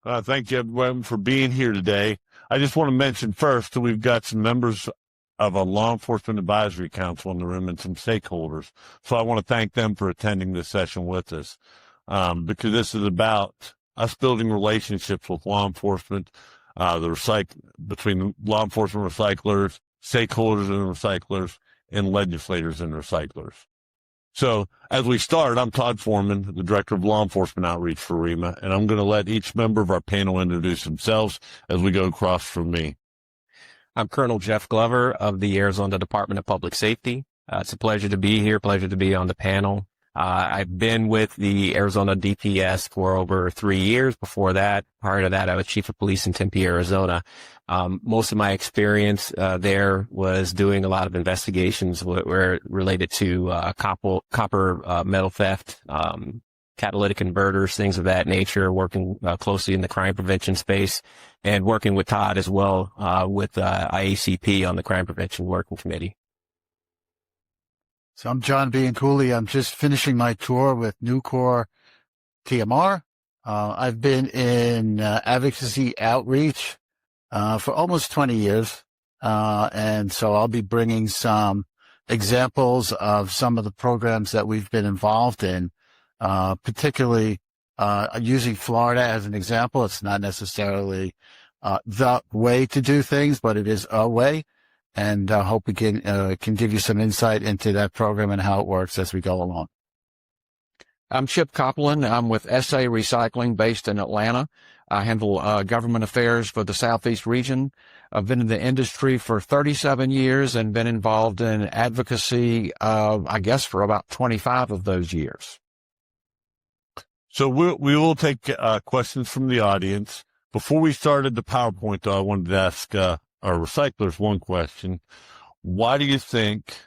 Thank you, everyone, for being here today. I just want to mention first that we've got some members of a law enforcement advisory council in the room and some stakeholders. So I want to thank them for attending this session with us, because this is about us building relationships with law enforcement, between law enforcement recyclers, stakeholders and recyclers, and legislators and recyclers. So as we start, I'm Todd Foreman, the Director of Law Enforcement Outreach for ReMA, and I'm going to let each member of our panel introduce themselves as we go across from me. I'm Colonel Jeff Glover of the Arizona Department of Public Safety. It's a pleasure to be here, pleasure to be on the panel. I've been with the Arizona DPS for over 3 years. Before that, prior to that, I was Chief of Police in Tempe, Arizona. Most of my experience there was doing a lot of investigations were related to copper metal theft, catalytic converters, things of that nature, working closely in the crime prevention space, and working with Todd as well with IACP on the Crime Prevention Working Committee. So I'm John Bianculli. I'm just finishing my tour with Nucor TMR. I've been in advocacy outreach for almost 20 years. And so I'll be bringing some examples of some of the programs that we've been involved in, particularly using Florida as an example. It's not necessarily the way to do things, but it is a way. And hope we can give you some insight into that program and how it works as we go along. I'm Chip Koplin. I'm with SA Recycling based in Atlanta. I handle government affairs for the Southeast region. I've been in the industry for 37 years and been involved in advocacy, I guess, for about 25 of those years. So we will take questions from the audience. Before we started the PowerPoint, though, I wanted to ask our recyclers one question. Why do you think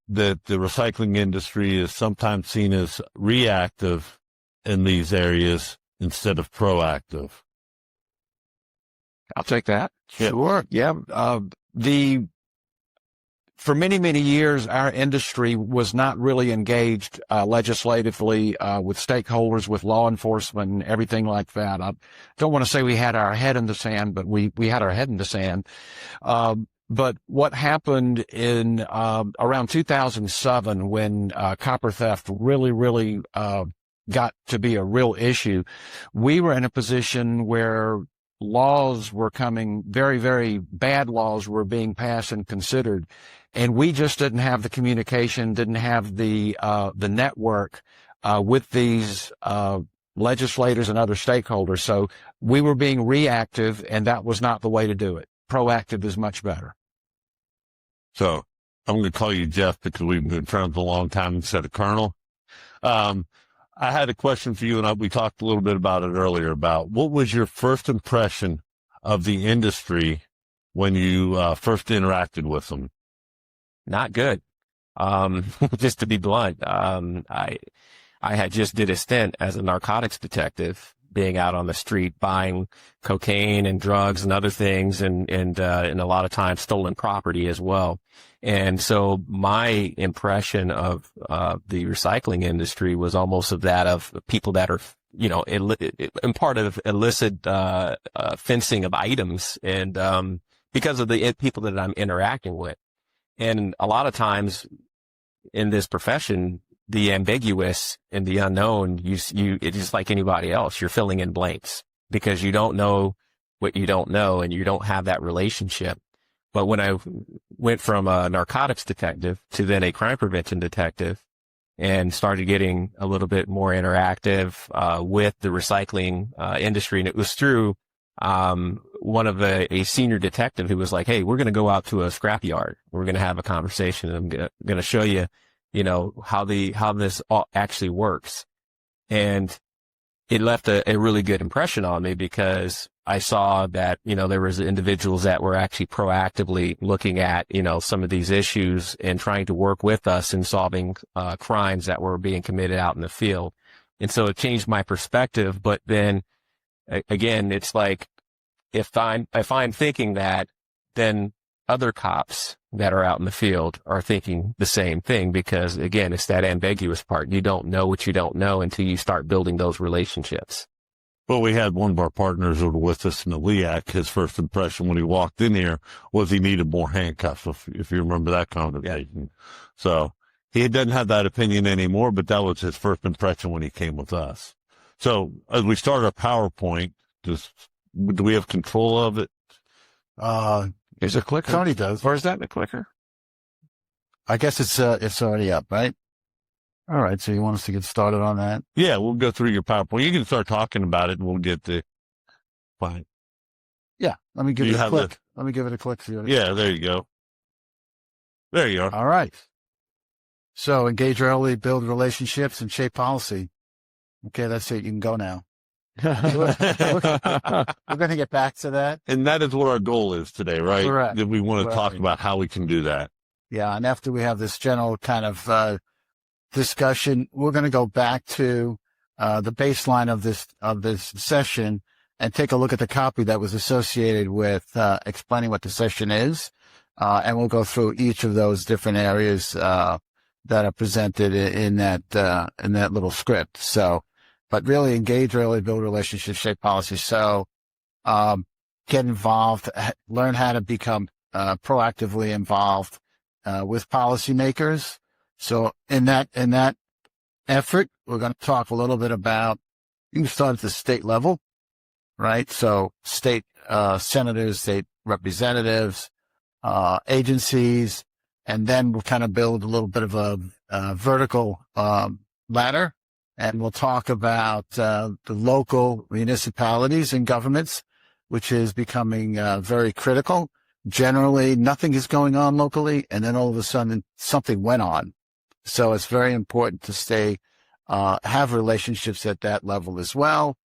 that the recycling industry is sometimes seen as reactive in these areas instead of proactive? I'll take that. Sure. Yeah. For many, many years, our industry was not really engaged legislatively with stakeholders, with law enforcement and everything like that. I don't want to say we had our head in the sand, but we had our head in the sand. But what happened in around 2007, when copper theft really got to be a real issue, we were in a position where laws were coming, very, very bad laws were being passed and considered. And we just didn't have the communication, didn't have the network with these legislators and other stakeholders. So we were being reactive, and that was not the way to do it. Proactive is much better. So I'm going to call you Jeff because we've been friends a long time instead of Colonel. I had a question for you, and we talked a little bit about it earlier, about what was your first impression of the industry when you first interacted with them? Not good. Just to be blunt, I had just did a stint as a narcotics detective, being out on the street buying cocaine and drugs and other things, and a lot of times stolen property as well. And so my impression of the recycling industry was almost of that of people that are, in part of illicit fencing of items, and because of the people that I'm interacting with. And a lot of times in this profession, the ambiguous and the unknown, it's just like anybody else. You're filling in blanks because you don't know what you don't know, and you don't have that relationship. But when I went from a narcotics detective to then a crime prevention detective and started getting a little bit more interactive with the recycling industry, and it was through one of a senior detective who was like, "Hey, we're going to go out to a scrapyard. We're going to have a conversation, and I'm going to show you, how this all actually works." And it left a really good impression on me, because I saw that, there was individuals that were actually proactively looking at, some of these issues and trying to work with us in solving crimes that were being committed out in the field. And so it changed my perspective. But then again, it's like, if I'm thinking that, then other cops that are out in the field are thinking the same thing, because again, it's that ambiguous part. You don't know what you don't know until you start building those relationships. Well, we had one of our partners who was with us in the LEAC. His first impression when he walked in here was he needed more handcuffs, if you remember that conversation. So he doesn't have that opinion anymore, but that was his first impression when he came with us. So as we start our PowerPoint, do we have control of it? Is it clicker? Tony does. Or is that the clicker? I guess it's already up, right? All right. So you want us to get started on that? Yeah, we'll go through your PowerPoint. You can start talking about it and we'll get the fine. Yeah. Let me give You it a have click. Let me give it a click. Yeah, there you go. There you are. All right. So engage early, build relationships, and shape policy. Okay, that's it. You can go now. We're going to get back to that. And that is what our goal is today, right? Correct. That we want to talk Right. about how we can do that. Yeah, and after we have this general kind of discussion, we're going to go back to the baseline of this session and take a look at the copy that was associated with explaining what the session is, and we'll go through each of those different areas that are presented in that little script. So, but really engage early, build relationships, shape policy. So, get involved, learn how to become proactively involved with policymakers. So in that effort, we're going to talk a little bit about, you can start at the state level, right? So state senators, state representatives, agencies, and then we'll kind of build a little bit of a vertical ladder. And we'll talk about the local municipalities and governments, which is becoming very critical. Generally, nothing is going on locally, and then all of a sudden something went on. So it's very important to have relationships at that level as well.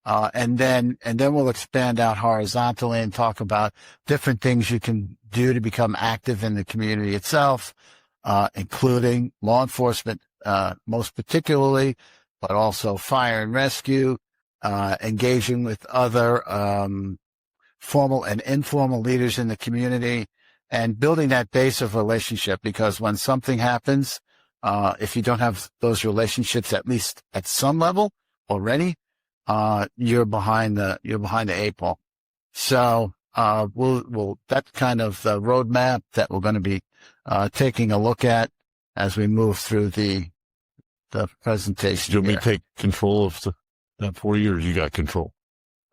And then we'll expand out horizontally and talk about different things you can do to become active in the community itself, including law enforcement, most particularly, but also fire and rescue, engaging with other, formal and informal leaders in the community, and building that base of relationship, because when something happens, if you don't have those relationships, at least at some level already, you're behind the eight ball. So, that's kind of the roadmap that we're going to be, taking a look at as we move through the presentation. Do you want me here. to take control of that for you, or you got control?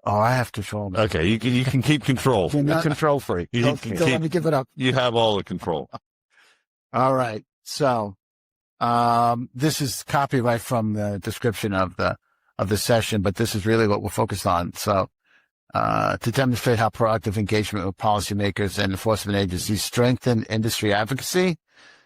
Oh, I have control. Okay, you can keep control. You're not- Control freak. You Don't can let keep, me give it up. you have all the control. All right. So, this is copyright from the description of the session, but this is really what we're focused on. So, to demonstrate how proactive engagement with policymakers and enforcement agencies strengthen industry advocacy.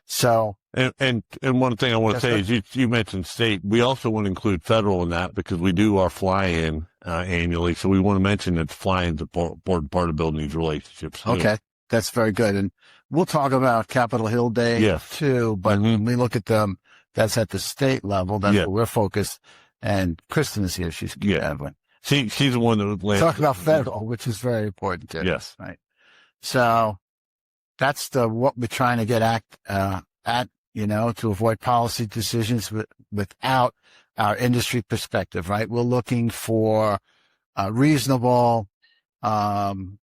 So, And one thing I want to Yes, say is you mentioned state. We also want to include federal in that because we do our fly-in annually. So we want to mention that fly-in is an important part of building these relationships. okay, that's very good. And we'll talk about Capitol Hill Day Yes. too, but Mhm. when we look at them, that's at the state level. That's Yeah. where we're focused. And Kristen is here. She's Yeah. She's the one that lands. talk about federal, which is very important too. Yes. Right. So that's what we're trying to get at, to avoid policy decisions without our industry perspective, right? We're looking for a reasonable, and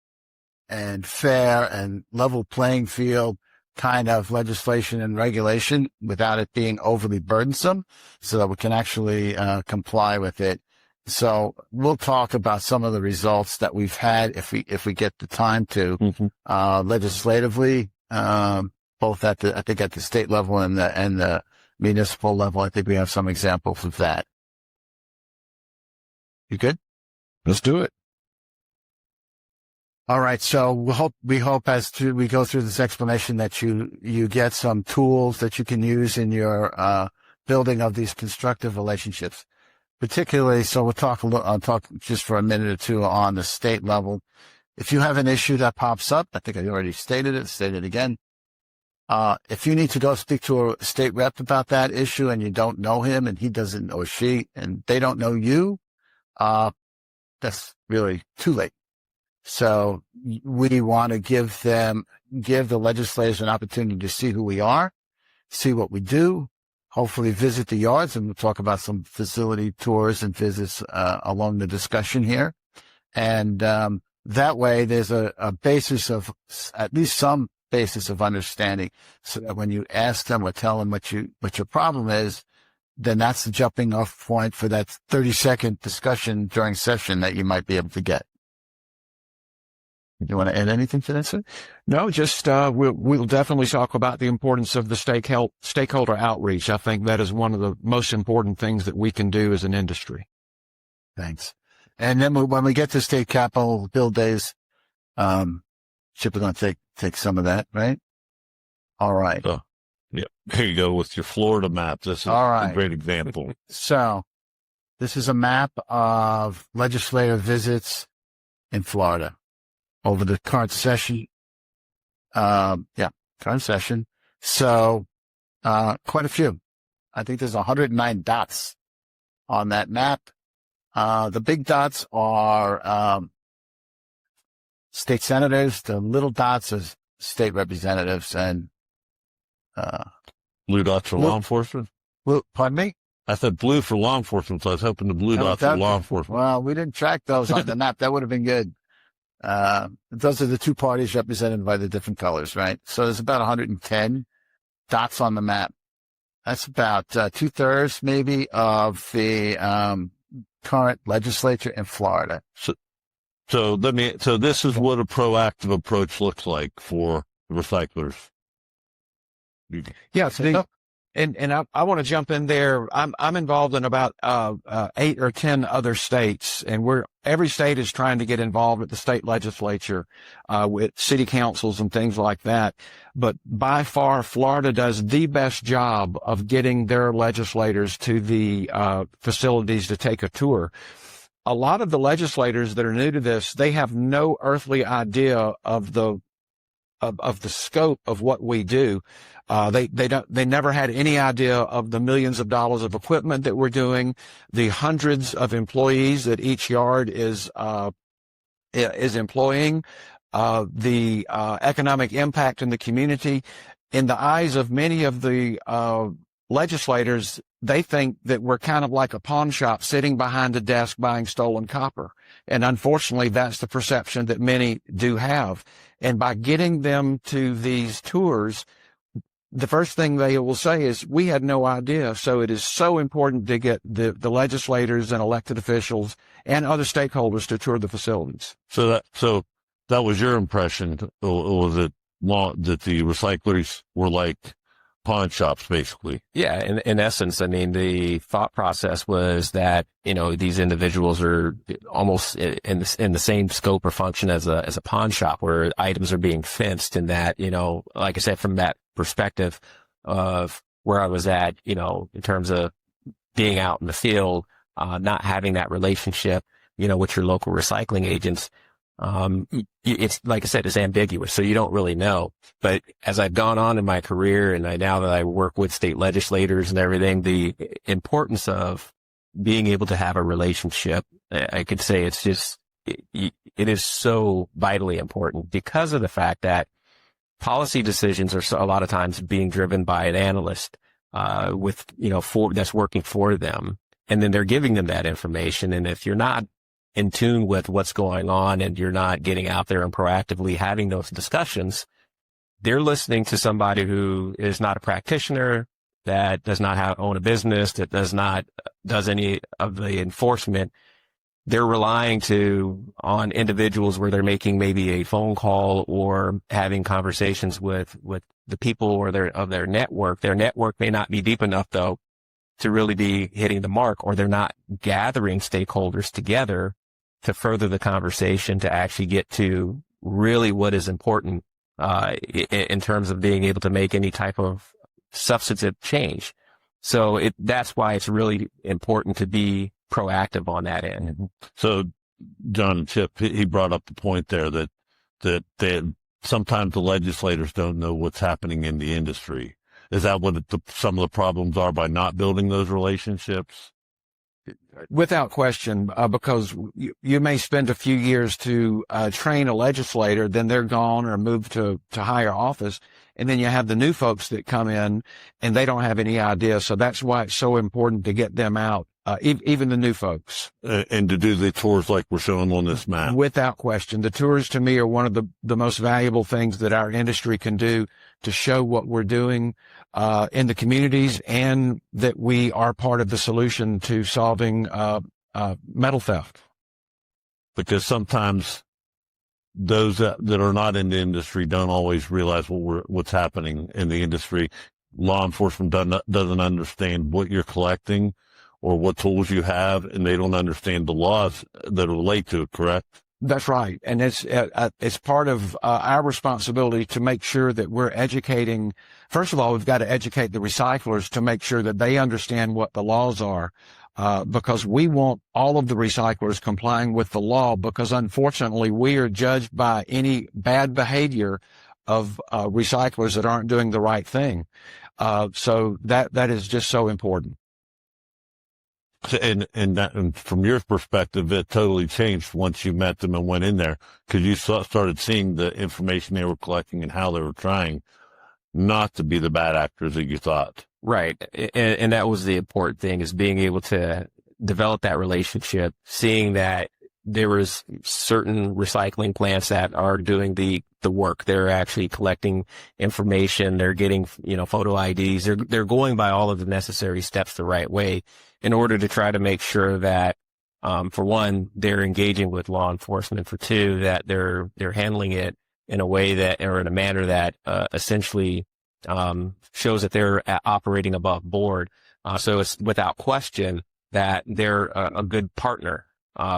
fair and level playing field kind of legislation and regulation without it being overly burdensome, so that we can actually, comply with it. So we'll talk about some of the results that we've had if we get the time to, Mhm. legislatively, both at the state level and the municipal level. I think we have some examples of that. You good? Let's do it. All right. So we hope as we go through this explanation that you get some tools that you can use in your, building of these constructive relationships. Particularly, so I'll talk just for a minute or two on the state level. If you have an issue that pops up, I think I already stated it again. If you need to go speak to a state rep about that issue and you don't know him and he doesn't, or she, and they don't know you, that's really too late. So we want to give the legislators an opportunity to see who we are, see what we do, hopefully visit the yards, and we'll talk about some facility tours and visits along the discussion here. And that way there's a basis of, at least some basis of understanding, so that when you ask them or tell them what your problem is, then that's the jumping off point for that 30-second discussion during session that you might be able to get. You want to add anything to that, sir? No, just we'll definitely talk about the importance of the stakeholder outreach. I think that is one of the most important things that we can do as an industry. Thanks. And then when we get to state capitol bill days, Chip is going to take some of that, right? All right. So, yeah, here you go with your Florida map. This is All right. a great example. So this is a map of legislative visits in Florida over the current session. Current session. So, quite a few. I think there's 109 dots on that map. The big dots are, state senators. The little dots are state representatives, and, Blue dots for Blue- law enforcement? pardon me? I said blue for law enforcement, so I was hoping the blue No, dots for law enforcement. Well, we didn't track those on the map. That would have been good. Those are the two parties represented by the different colors, right? So there's about 110 dots on the map. That's about 2/3 maybe of the current legislature in Florida. So this is what a proactive approach looks like for recyclers. Yes, and I want to jump in there. I'm involved in about 8 or 10 other states, and every state is trying to get involved at the state legislature with city councils and things like that. But by far, Florida does the best job of getting their legislators to the facilities to take a tour. A lot of the legislators that are new to this, they have no earthly idea of the scope of what we do. They never had any idea of the millions of dollars of equipment that we're doing, the hundreds of employees that each yard is employing, the economic impact in the community. In the eyes of many of the legislators, they think that we're kind of like a pawn shop sitting behind a desk buying stolen copper. And unfortunately, that's the perception that many do have. And by getting them to these tours, the first thing they will say is, we had no idea. So it is so important to get the legislators and elected officials and other stakeholders to tour the facilities. So that was your impression, or was it that the recyclers were like pawn shops, basically? Yeah, in essence, I mean, the thought process was that, these individuals are almost in the same scope or function as a pawn shop, where items are being fenced, and that, like I said, from that perspective of where I was at, in terms of being out in the field, not having that relationship, with your local recycling agents. It's like I said, it's ambiguous, so you don't really know. But as I've gone on in my career, and now that I work with state legislators and everything, the importance of being able to have a relationship, I could say it's just, it is so vitally important, because of the fact that policy decisions are a lot of times being driven by an analyst, that's working for them. And then they're giving them that information. And if you're not in tune with what's going on, and you're not getting out there and proactively having those discussions, they're listening to somebody who is not a practitioner, that does not own a business, that does any of the enforcement. They're relying on individuals where they're making maybe a phone call or having conversations with the people of their network. Their network may not be deep enough, though, to really be hitting the mark, or they're not gathering stakeholders together to further the conversation to actually get to really what is important in terms of being able to make any type of substantive change. So that's why it's really important to be proactive on that end. So John and Chip, he brought up the point there that sometimes the legislators don't know what's happening in the industry. Is that what some of the problems are, by not building those relationships? Without question, because you may spend a few years to train a legislator, then they're gone or moved to higher office, And then you have the new folks that come in and they don't have any idea. So that's why it's so important to get them out, even the new folks. And to do the tours like we're showing on this map. Without question. The tours to me are one of the most valuable things that our industry can do to show what we're doing in the communities, and that we are part of the solution to solving metal theft. Because sometimes those that are not in the industry don't always realize what's happening in the industry. Law enforcement doesn't understand what you're collecting or what tools you have, and they don't understand the laws that relate to it, correct? That's right. And it's part of our responsibility to make sure that we're educating. First of all, we've got to educate the recyclers to make sure that they understand what the laws are, because we want all of the recyclers complying with the law, because unfortunately we are judged by any bad behavior of recyclers that aren't doing the right thing. So that is just so important. And from your perspective, it totally changed once you met them and went in there, because you started seeing the information they were collecting and how they were trying not to be the bad actors that you thought. Right. And that was the important thing, is being able to develop that relationship, seeing that there was certain recycling plants that are doing the work. They're actually collecting information. They're getting, photo IDs. They're going by all of the necessary steps the right way in order to try to make sure that, for one, they're engaging with law enforcement, and for two, that they're handling it in a way that, or in a manner that, essentially, shows that they're operating above board. So it's without question that they're a good partner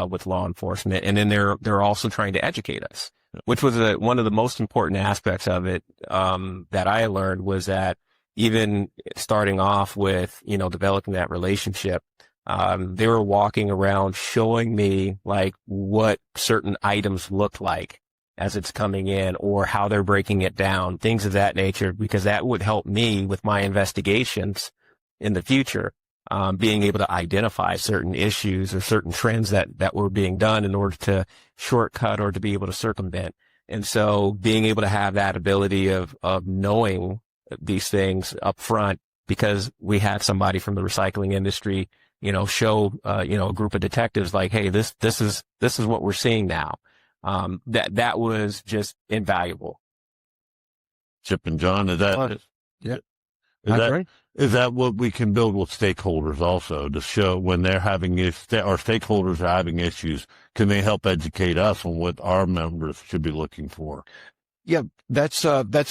with law enforcement, and then they're also trying to educate us, which was one of the most important aspects of it that I learned, was that even starting off with developing that relationship, they were walking around showing me like what certain items looked like as it's coming in, or how they're breaking it down, things of that nature, because that would help me with my investigations in the future. Being able to identify certain issues or certain trends that were being done in order to shortcut or to be able to circumvent. And so being able to have that ability of knowing these things up front, because we had somebody from the recycling industry, show, a group of detectives like, hey, this is what we're seeing now. That was just invaluable. Chip and John, Yeah. Is that what we can build with stakeholders also, to show when they're having our stakeholders are having issues, can they help educate us on what our members should be looking for? Yeah, that's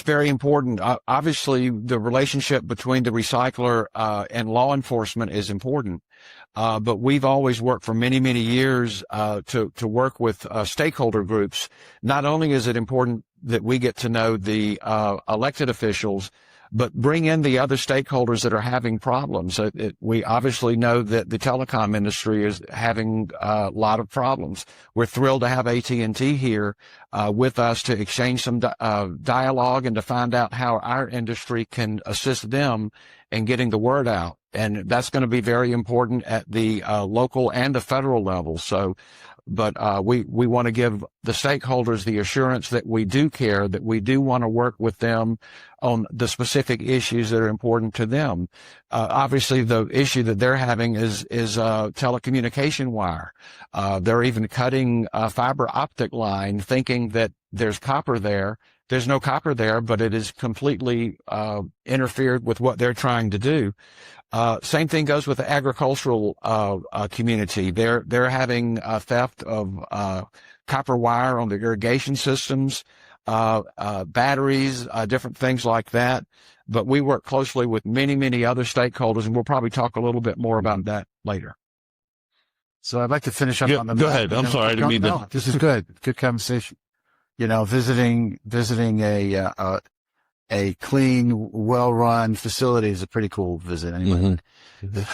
very important. Obviously, the relationship between the recycler and law enforcement is important. But we've always worked for many, many years to work with stakeholder groups. Not only is it important that we get to know the elected officials, but bring in the other stakeholders that are having problems. We obviously know that the telecom industry is having a lot of problems. We're thrilled to have AT&T here with us to exchange some dialogue and to find out how our industry can assist them in getting the word out. And that's going to be very important at the local and the federal level. But we want to give the stakeholders the assurance that we do care, that we do want to work with them on the specific issues that are important to them. Obviously, the issue that they're having is telecommunication wire. They're even cutting a fiber optic line, thinking that there's copper there. There's no copper there, but it is completely interfered with what they're trying to do. Same thing goes with the agricultural community. They're having theft of copper wire on the irrigation systems, batteries, different things like that. But we work closely with many, many other stakeholders, and we'll probably talk a little bit more about that later. So I'd like to finish up on the. Go ahead. I'm sorry. I didn't mean to. This is good. Good conversation. Visiting a clean, well-run facility is a pretty cool visit. Anyway,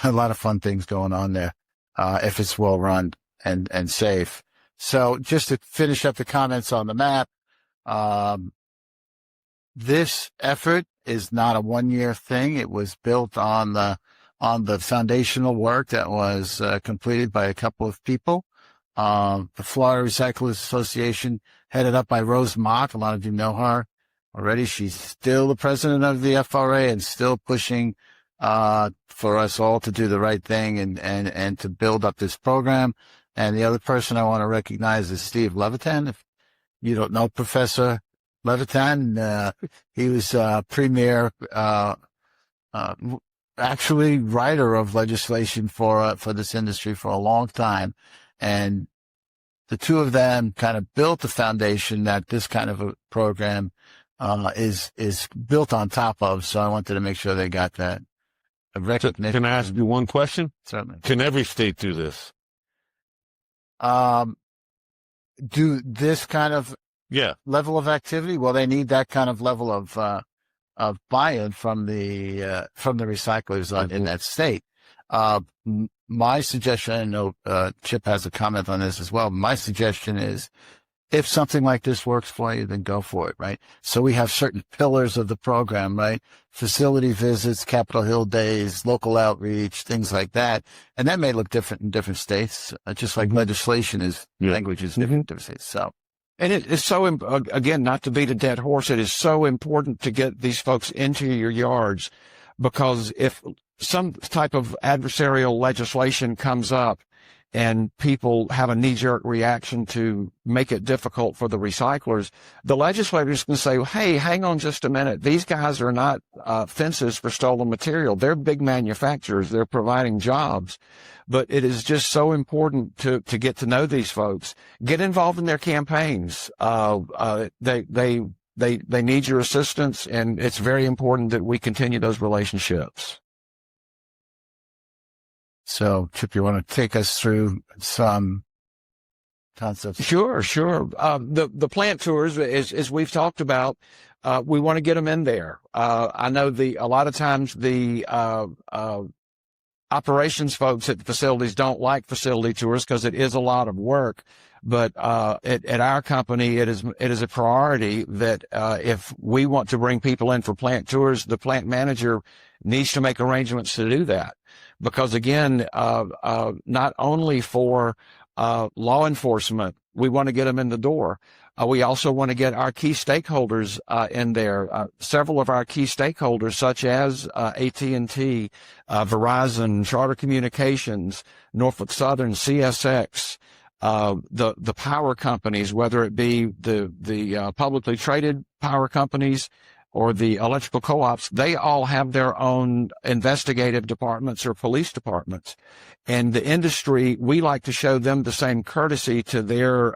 a lot of fun things going on there if it's well-run and safe. So just to finish up the comments on the map, this effort is not a one-year thing. It was built on the foundational work that was completed by a couple of people. The Florida Recyclers Association, headed up by Rose Mock. A lot of you know her. already. She's still the president of the FRA and still pushing for us all to do the right thing and to build up this program. And the other person I want to recognize is Steve Levitan. If you don't know Professor Levitan, he was premier, actually writer of legislation for this industry for a long time. And the two of them kind of built the foundation that this kind of a program is built on top of. So I wanted to make sure they got that recognition. Can I ask you one question? Certainly. Can every state do this? Do this kind of level of activity? Well, they need that kind of level of buy-in from the recyclers in that state. My suggestion, I know Chip has a comment on this as well. My suggestion is, if something like this works for you, then go for it, right? So we have certain pillars of the program, right? Facility visits, Capitol Hill days, local outreach, things like that. And that may look different in different states, just like legislation is, language is different in different states. So. And it is so, again, not to beat a dead horse, it is so important to get these folks into your yards, because if some type of adversarial legislation comes up and people have a knee-jerk reaction to make it difficult for the recyclers, the legislators can say, hey, hang on just a minute. These guys are not fences for stolen material. They're big manufacturers. They're providing jobs. But it is just so important to get to know these folks. Get involved in their campaigns. They need your assistance, and it's very important that we continue those relationships. So, Chip, you want to take us through some concepts? Sure. The plant tours, as we've talked about, we want to get them in there. I know a lot of times the operations folks at the facilities don't like facility tours because it is a lot of work. But at our company, it is a priority that if we want to bring people in for plant tours, the plant manager needs to make arrangements to do that. Because again, not only for law enforcement, we want to get them in the door. We also want to get our key stakeholders in there. Several of our key stakeholders, such as AT&T, Verizon, Charter Communications, Norfolk Southern, CSX, the power companies, whether it be the publicly traded power companies or the electrical co-ops, they all have their own investigative departments or police departments. And the industry, we like to show them the same courtesy to their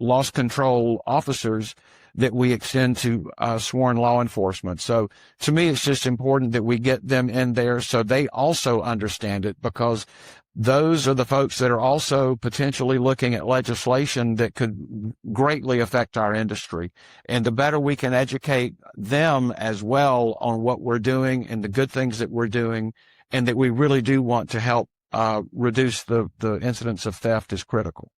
loss control officers that we extend to sworn law enforcement. So to me, it's just important that we get them in there so they also understand it, because those are the folks that are also potentially looking at legislation that could greatly affect our industry. And the better we can educate them as well on what we're doing and the good things that we're doing, and that we really do want to help reduce the incidence of theft, is critical.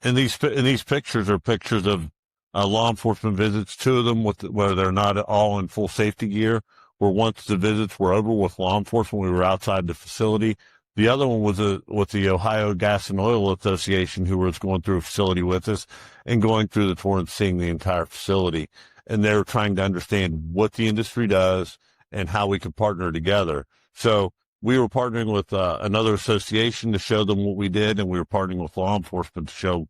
And these pictures are pictures of law enforcement visits. Two of them where they're not all in full safety gear, where once the visits were over with law enforcement, we were outside the facility. The other one was with the Ohio Gas and Oil Association, who was going through a facility with us and going through the tour and seeing the entire facility. And they were trying to understand what the industry does and how we could partner together. So we were partnering with another association to show them what we did, and we were partnering with law enforcement to show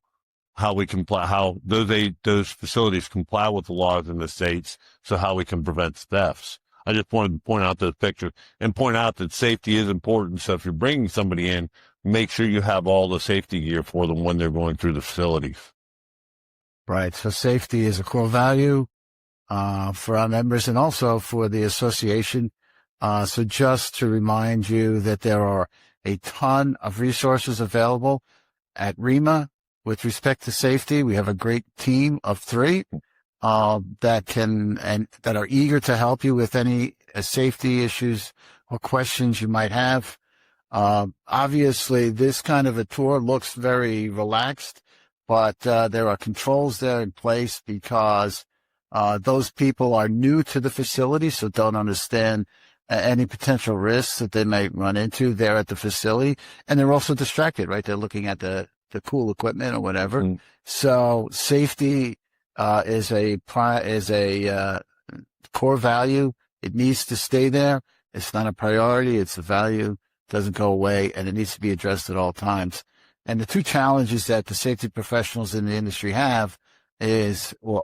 how we comply, how those facilities comply with the laws in the states, so how we can prevent thefts. I just wanted to point out those pictures and point out that safety is important. So if you're bringing somebody in, make sure you have all the safety gear for them when they're going through the facilities. Right. So safety is a core value for our members and also for the association. So just to remind you that there are a ton of resources available at ReMA with respect to safety. We have a great team of 3 that are eager to help you with any safety issues or questions you might have. Obviously, this kind of a tour looks very relaxed, but there are controls there in place because those people are new to the facility, so don't understand any potential risks that they might run into there at the facility. And they're also distracted, right? They're looking at the cool equipment or whatever. So safety is a core value. It needs to stay there. It's not a priority. It's a value. Doesn't go away, and it needs to be addressed at all times. And the two challenges that the safety professionals in the industry have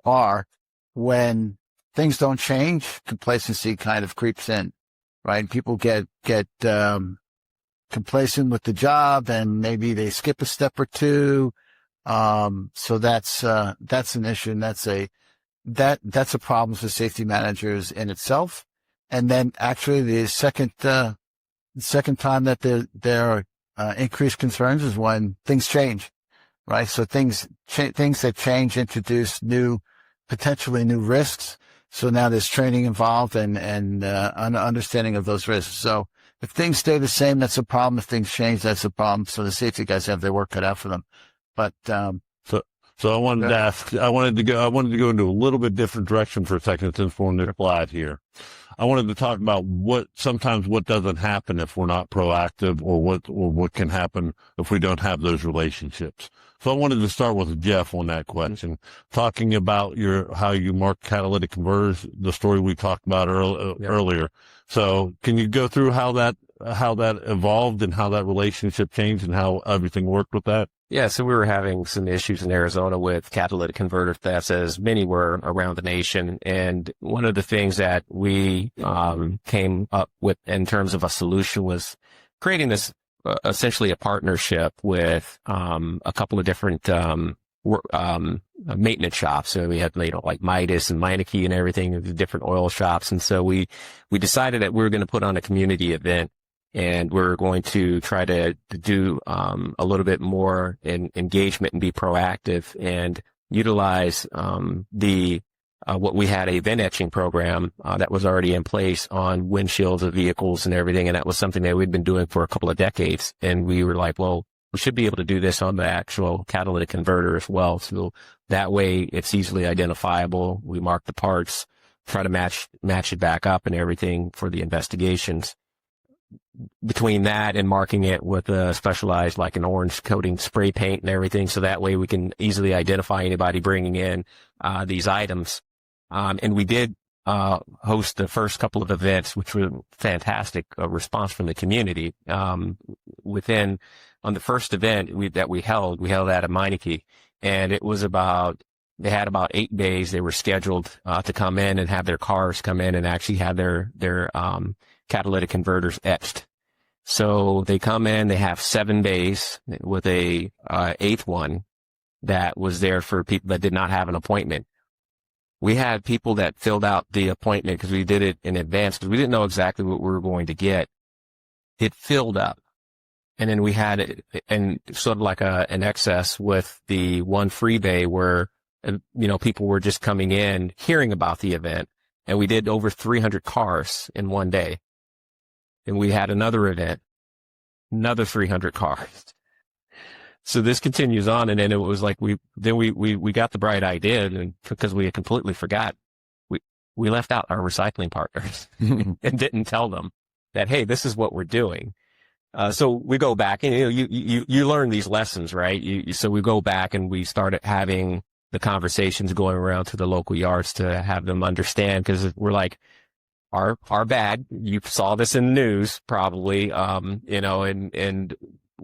are when things don't change, complacency kind of creeps in, right? People get complacent with the job, and maybe they skip a step or two. So that's an issue, and that's a problem for safety managers in itself. And then actually the second time that there are increased concerns is when things change, right? So things that change introduce potentially new risks. So now there's training involved and an understanding of those risks. So if things stay the same, that's a problem. If things change, that's a problem. So the safety guys have their work cut out for them. But so I wanted to ask. I wanted to go into a little bit different direction for a second since we're on this slide here. I wanted to talk about what doesn't happen if we're not proactive, or what can happen if we don't have those relationships. So I wanted to start with Jeff on that question, talking about how you mark catalytic converters, the story we talked about earlier. So can you go through how that evolved and how that relationship changed and how everything worked with that? Yeah, so we were having some issues in Arizona with catalytic converter thefts, as many were around the nation. And one of the things that we came up with in terms of a solution was creating this essentially a partnership with a couple of different maintenance shops. So we had like Midas and Meineke and everything, the different oil shops. And so we decided that we were going to put on a community event. And we're going to try to do a little bit more in engagement and be proactive and utilize what we had, a VIN etching program that was already in place on windshields of vehicles and everything. And that was something that we'd been doing for a couple of decades. And we were like, well, we should be able to do this on the actual catalytic converter as well. So that way it's easily identifiable. We mark the parts, try to match it back up and everything for the investigations. Between that and marking it with a specialized, like an orange coating spray paint and everything, so that way we can easily identify anybody bringing in these items. And we did host the first couple of events, which were fantastic response from the community. On the first event that we held out of Meineke, and it was they had about 8 days. They were scheduled to come in and have their cars come in and actually have their catalytic converters etched. So they come in, they have 7 days with a 8th one that was there for people that did not have an appointment. We had people that filled out the appointment because we did it in advance because we didn't know exactly what we were going to get. It filled up. And then we had it, and sort of like an excess with the one free bay where, people were just coming in, hearing about the event. And we did over 300 cars in one day. And we had another event, another 300 cars. So this continues on. And then it was like, we got the bright idea, and because we had completely forgot, we left out our recycling partners and didn't tell them that, hey, this is what we're doing. So we go back and, you learn these lessons, right? So we go back and we started having the conversations going around to the local yards to have them understand, because we're like, our bad. You saw this in the news probably, and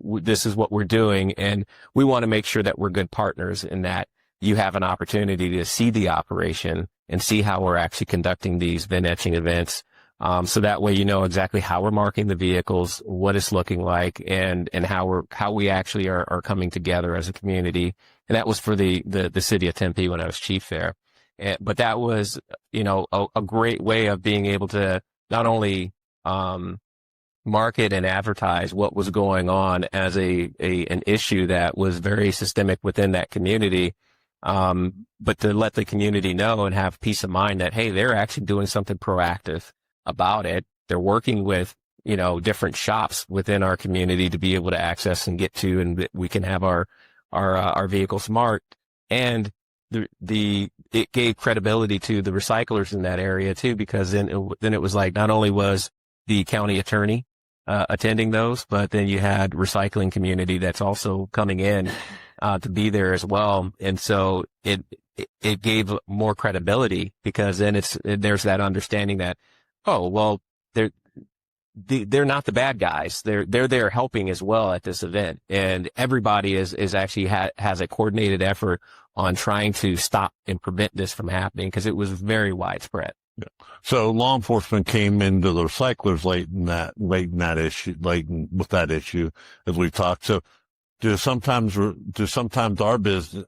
this is what we're doing. And we want to make sure that we're good partners and that you have an opportunity to see the operation and see how we're actually conducting these VIN etching events. So that way, you know exactly how we're marking the vehicles, what it's looking like, and how we actually are coming together as a community. And that was for the city of Tempe when I was chief there. But that was, a great way of being able to not only, market and advertise what was going on as an issue that was very systemic within that community. But to let the community know and have peace of mind that, hey, they're actually doing something proactive about it. They're working with, different shops within our community to be able to access and get to, and we can have our vehicles marked. And it gave credibility to the recyclers in that area too, because then it was like, not only was the county attorney attending those, but then you had recycling community that's also coming in to be there as well. And so it gave more credibility, because then there's that understanding that, oh, well, they're not the bad guys. They're there helping as well at this event. And everybody is actually has a coordinated effort on trying to stop and prevent this from happening, because it was very widespread. Yeah. So law enforcement came into the recyclers late in that issue, as we've talked. So do sometimes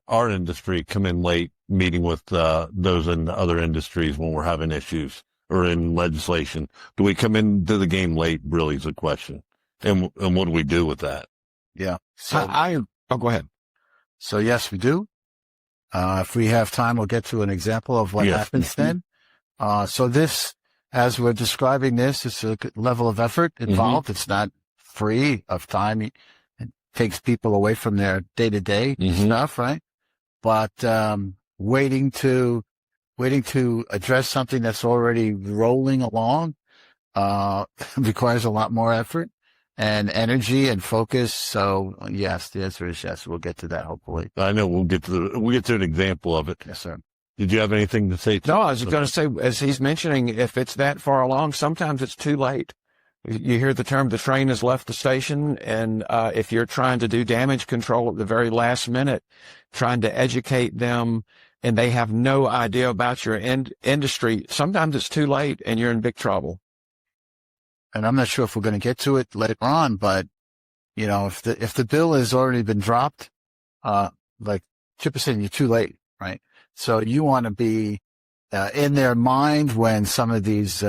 our industry come in late, meeting with those in the other industries when we're having issues or in legislation? Do we come into the game late, really, is the question. And what do we do with that? Yeah. So go ahead. So yes, we do. If we have time, we'll get to an example of what happens then. So this, as we're describing this, it's a level of effort involved. It's not free of time. It takes people away from their day-to-day stuff, right? But waiting to address something that's already rolling along requires a lot more effort and energy and focus. So yes, the answer is yes. We'll get to that, hopefully. I know we'll get to an example of it. Yes, sir. Did you have anything to say? No, I was going to say, as he's mentioning, if it's that far along, sometimes it's too late. You hear the term, the train has left the station. And if you're trying to do damage control at the very last minute, trying to educate them, and they have no idea about your industry, sometimes it's too late and you're in big trouble. And I'm not sure if we're going to get to it later on, but if the bill has already been dropped, like Chip is saying, you're too late, right? So you want to be in their mind when some of these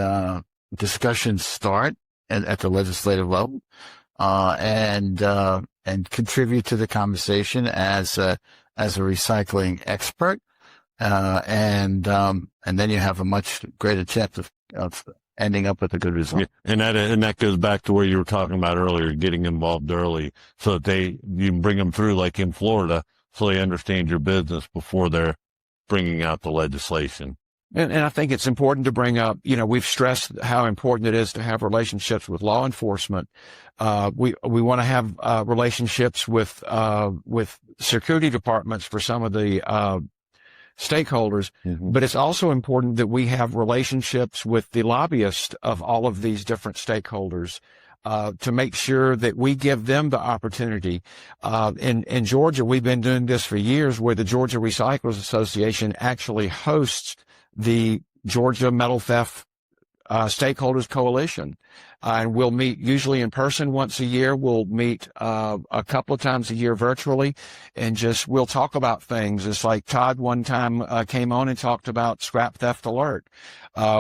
discussions start at the legislative level, and contribute to the conversation as a recycling expert. And then you have a much greater chance of ending up with a good result. Yeah. And that goes back to where you were talking about earlier, getting involved early so that you can bring them through, like in Florida, so they understand your business before they're bringing out the legislation. And I think it's important to bring up, we've stressed how important it is to have relationships with law enforcement. We want to have relationships with security departments for some of the stakeholders, but it's also important that we have relationships with the lobbyists of all of these different stakeholders, to make sure that we give them the opportunity. In Georgia, we've been doing this for years, where the Georgia Recyclers Association actually hosts the Georgia Metal Theft Stakeholders Coalition. And we'll meet usually in person once a year. We'll meet a couple of times a year virtually, and we'll talk about things. It's like Todd one time came on and talked about Scrap Theft Alert.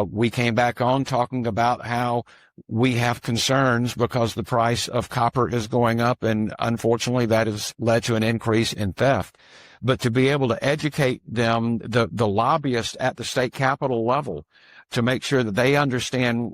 We came back on talking about how we have concerns because the price of copper is going up, and unfortunately that has led to an increase in theft. But to be able to educate them, the lobbyists at the state capitol level, to make sure that they understand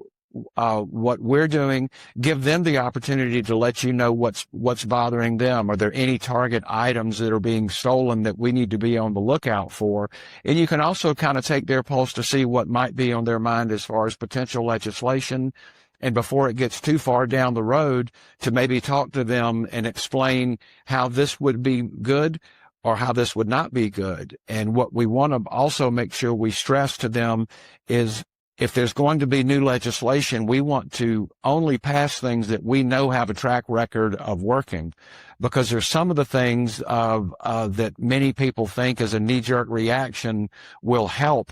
what we're doing, give them the opportunity to let you know what's bothering them. Are there any target items that are being stolen that we need to be on the lookout for? And you can also kind of take their pulse to see what might be on their mind as far as potential legislation. And before it gets too far down the road, to maybe talk to them and explain how this would be good or how this would not be good. And what we want to also make sure we stress to them is, if there's going to be new legislation, we want to only pass things that we know have a track record of working, because there's some of the things that many people think as a knee-jerk reaction will help,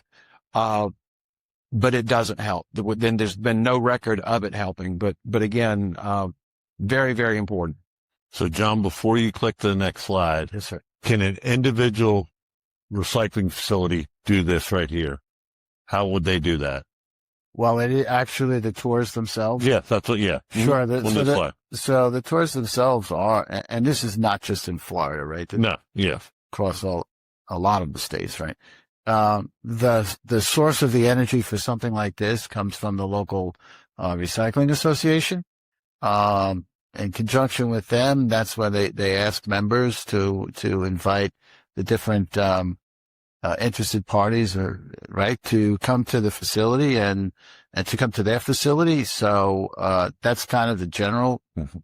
but it doesn't help. Then there's been no record of it helping. But again, very, very important. So, John, before you click to the next slide, Yes, sir. Can an individual recycling facility do this right here? How would they do that? Well, actually the tours themselves. Yes, that's what. Yeah, Sure. slide. The tours themselves are, and this is not just in Florida, right? No, yes, Across a lot of the states, right? The source of the energy for something like this comes from the local recycling association. In conjunction with them, that's why they ask members to invite the different interested parties, to come to the facility and to come to their facility. So that's kind of the general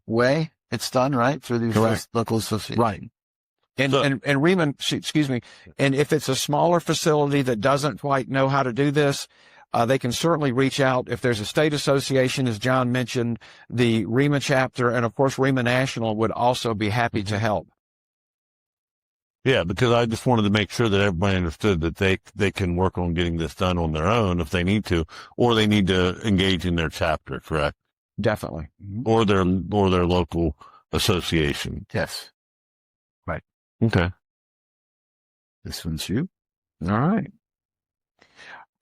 way it's done, right? Through these local associations. Right. And ReMA, excuse me, and if it's a smaller facility that doesn't quite know how to do this, they can certainly reach out. If there's a state association, as John mentioned, the ReMA chapter, and of course ReMA National would also be happy to help. Yeah, because I just wanted to make sure that everybody understood that they can work on getting this done on their own if they need to, or they need to engage in their chapter, correct? Definitely. Or their local association. Yes. Right. Okay. This one's you. All right.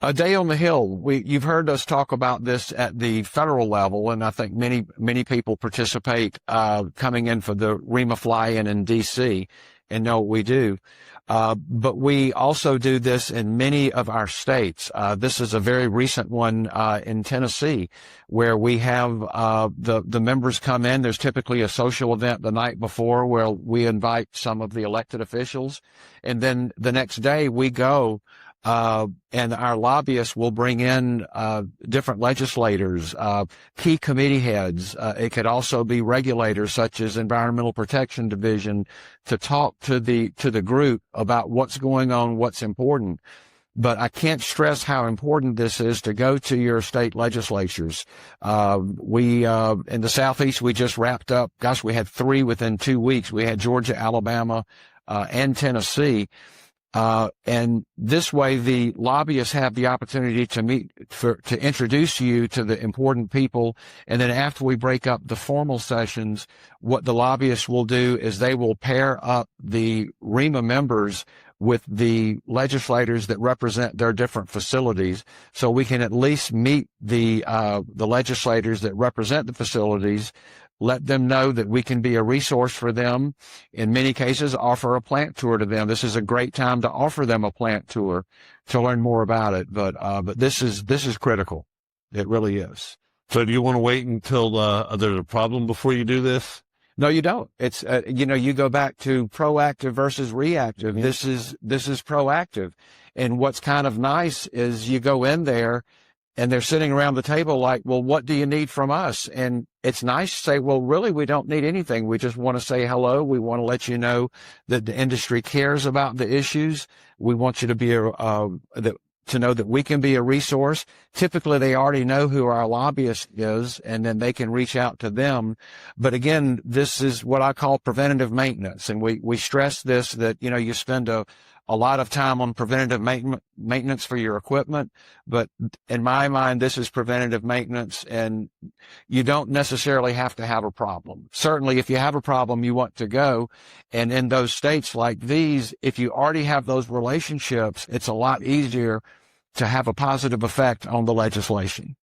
A day on the Hill. You've heard us talk about this at the federal level, and I think many people participate coming in for the ReMA fly-in D.C. and know what we do. But we also do this in many of our states. This is a very recent one in Tennessee, where we have the members come in. There's typically a social event the night before where we invite some of the elected officials, and then the next day we go. And our lobbyists will bring in different legislators, key committee heads. It could also be regulators such as Environmental Protection Division to talk to the group about what's going on, what's important. But I can't stress how important this is to go to your state legislatures. We in the Southeast, we just wrapped up. Gosh, we had 3 within 2 weeks. We had Georgia, Alabama, and Tennessee. And this way the lobbyists have the opportunity to meet to introduce you to the important people. And then after we break up the formal sessions, what the lobbyists will do is they will pair up the ReMA members with the legislators that represent their different facilities. So we can at least meet the legislators that represent the facilities, let them know that we can be a resource for them. In many cases, offer a plant tour to them. This is a great time to offer them a plant tour to learn more about it. But this is critical. It really is. So do you want to wait until there's a problem before you do this? No, you don't. It's, you go back to proactive versus reactive. This is proactive. And what's kind of nice is you go in there and they're sitting around the table like, well, what do you need from us? And it's nice to say, well, really, we don't need anything. We just want to say hello. We want to let you know that the industry cares about the issues. We want you to be to know that we can be a resource. Typically, they already know who our lobbyist is, and then they can reach out to them. But again, this is what I call preventative maintenance. And we stress this, that, you spend a lot of time on preventative maintenance for your equipment. But in my mind, this is preventative maintenance, and you don't necessarily have to have a problem. Certainly, if you have a problem, you want to go. And in those states like these, if you already have those relationships, it's a lot easier to have a positive effect on the legislation.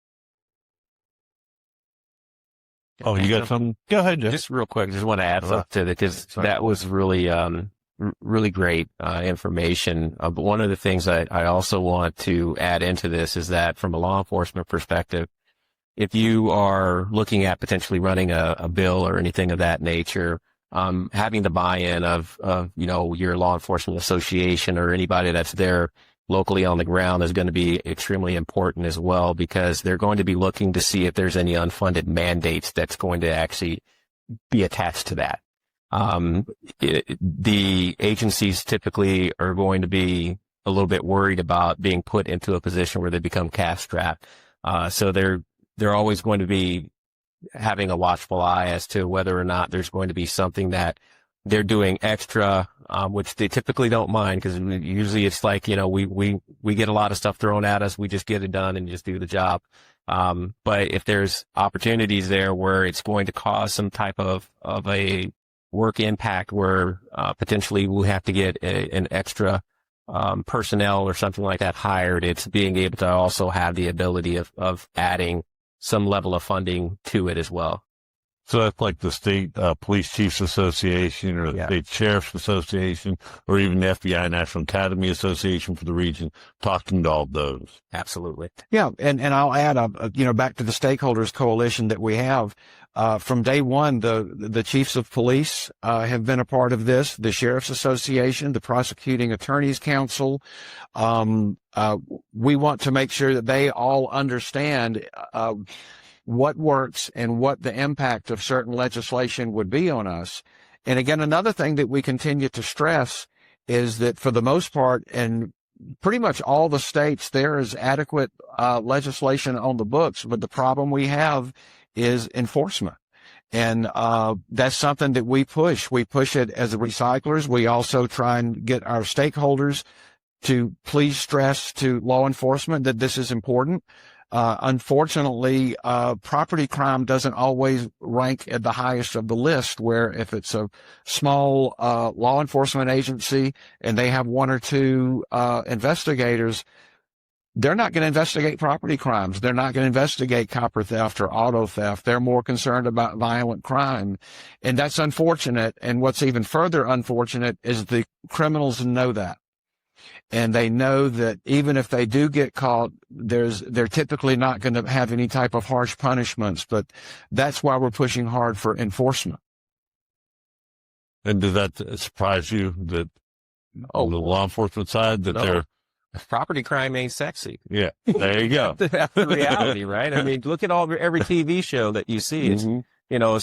Oh, you got something? Go ahead, Jeff. Just real quick, just want to add something to it, because that was really, really great information. But one of the things I also want to add into this is that from a law enforcement perspective, if you are looking at potentially running a bill or anything of that nature, having the buy-in of your law enforcement association or anybody that's there locally on the ground is going to be extremely important as well, because they're going to be looking to see if there's any unfunded mandates that's going to actually be attached to that. The agencies typically are going to be a little bit worried about being put into a position where they become cash-strapped. So they're always going to be having a watchful eye as to whether or not there's going to be something that they're doing extra, which they typically don't mind, because usually it's like, we get a lot of stuff thrown at us. We just get it done and just do the job. But if there's opportunities there where it's going to cause some type of a work impact where potentially we'll have to get an extra personnel or something like that hired, it's being able to also have the ability of adding some level of funding to it as well. So that's like the State Police Chiefs Association or the State Sheriff's Association, or even the FBI National Academy Association for the region, talking to all of those. Absolutely. Yeah. And I'll add, back to the stakeholders coalition that we have. From day one, the chiefs of police have been a part of this, the Sheriff's Association, the Prosecuting Attorneys Council. We want to make sure that they all understand what works and what the impact of certain legislation would be on us. And again, another thing that we continue to stress is that for the most part, in pretty much all the states, there is adequate legislation on the books, but the problem we have is enforcement. And that's something that we push. We push it as the recyclers. We also try and get our stakeholders to please stress to law enforcement that this is important. Unfortunately, property crime doesn't always rank at the highest of the list, where if it's a small law enforcement agency and they have one or two investigators, they're not going to investigate property crimes. They're not going to investigate copper theft or auto theft. They're more concerned about violent crime. And that's unfortunate. And what's even further unfortunate is the criminals know that. And they know that even if they do get caught, they're typically not going to have any type of harsh punishments. But that's why we're pushing hard for enforcement. And does that surprise you that on the law enforcement side that they're property crime ain't sexy? Yeah, there you go. That's the reality, right? I mean, look at every TV show that you see. It's,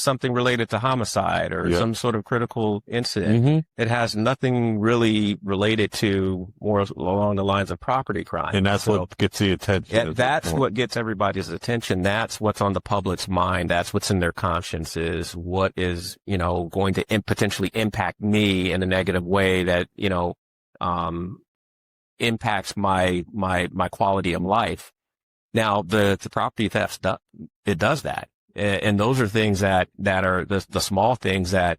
something related to homicide or some sort of critical incident. It has nothing really related to more along the lines of property crime. And that's what gets the attention. Yeah, that's what gets everybody's attention. That's what's on the public's mind. That's what's in their consciences. What is, going to potentially impact me in a negative way that, impacts my quality of life. Now, the property theft, it does that. And those are things that are the small things that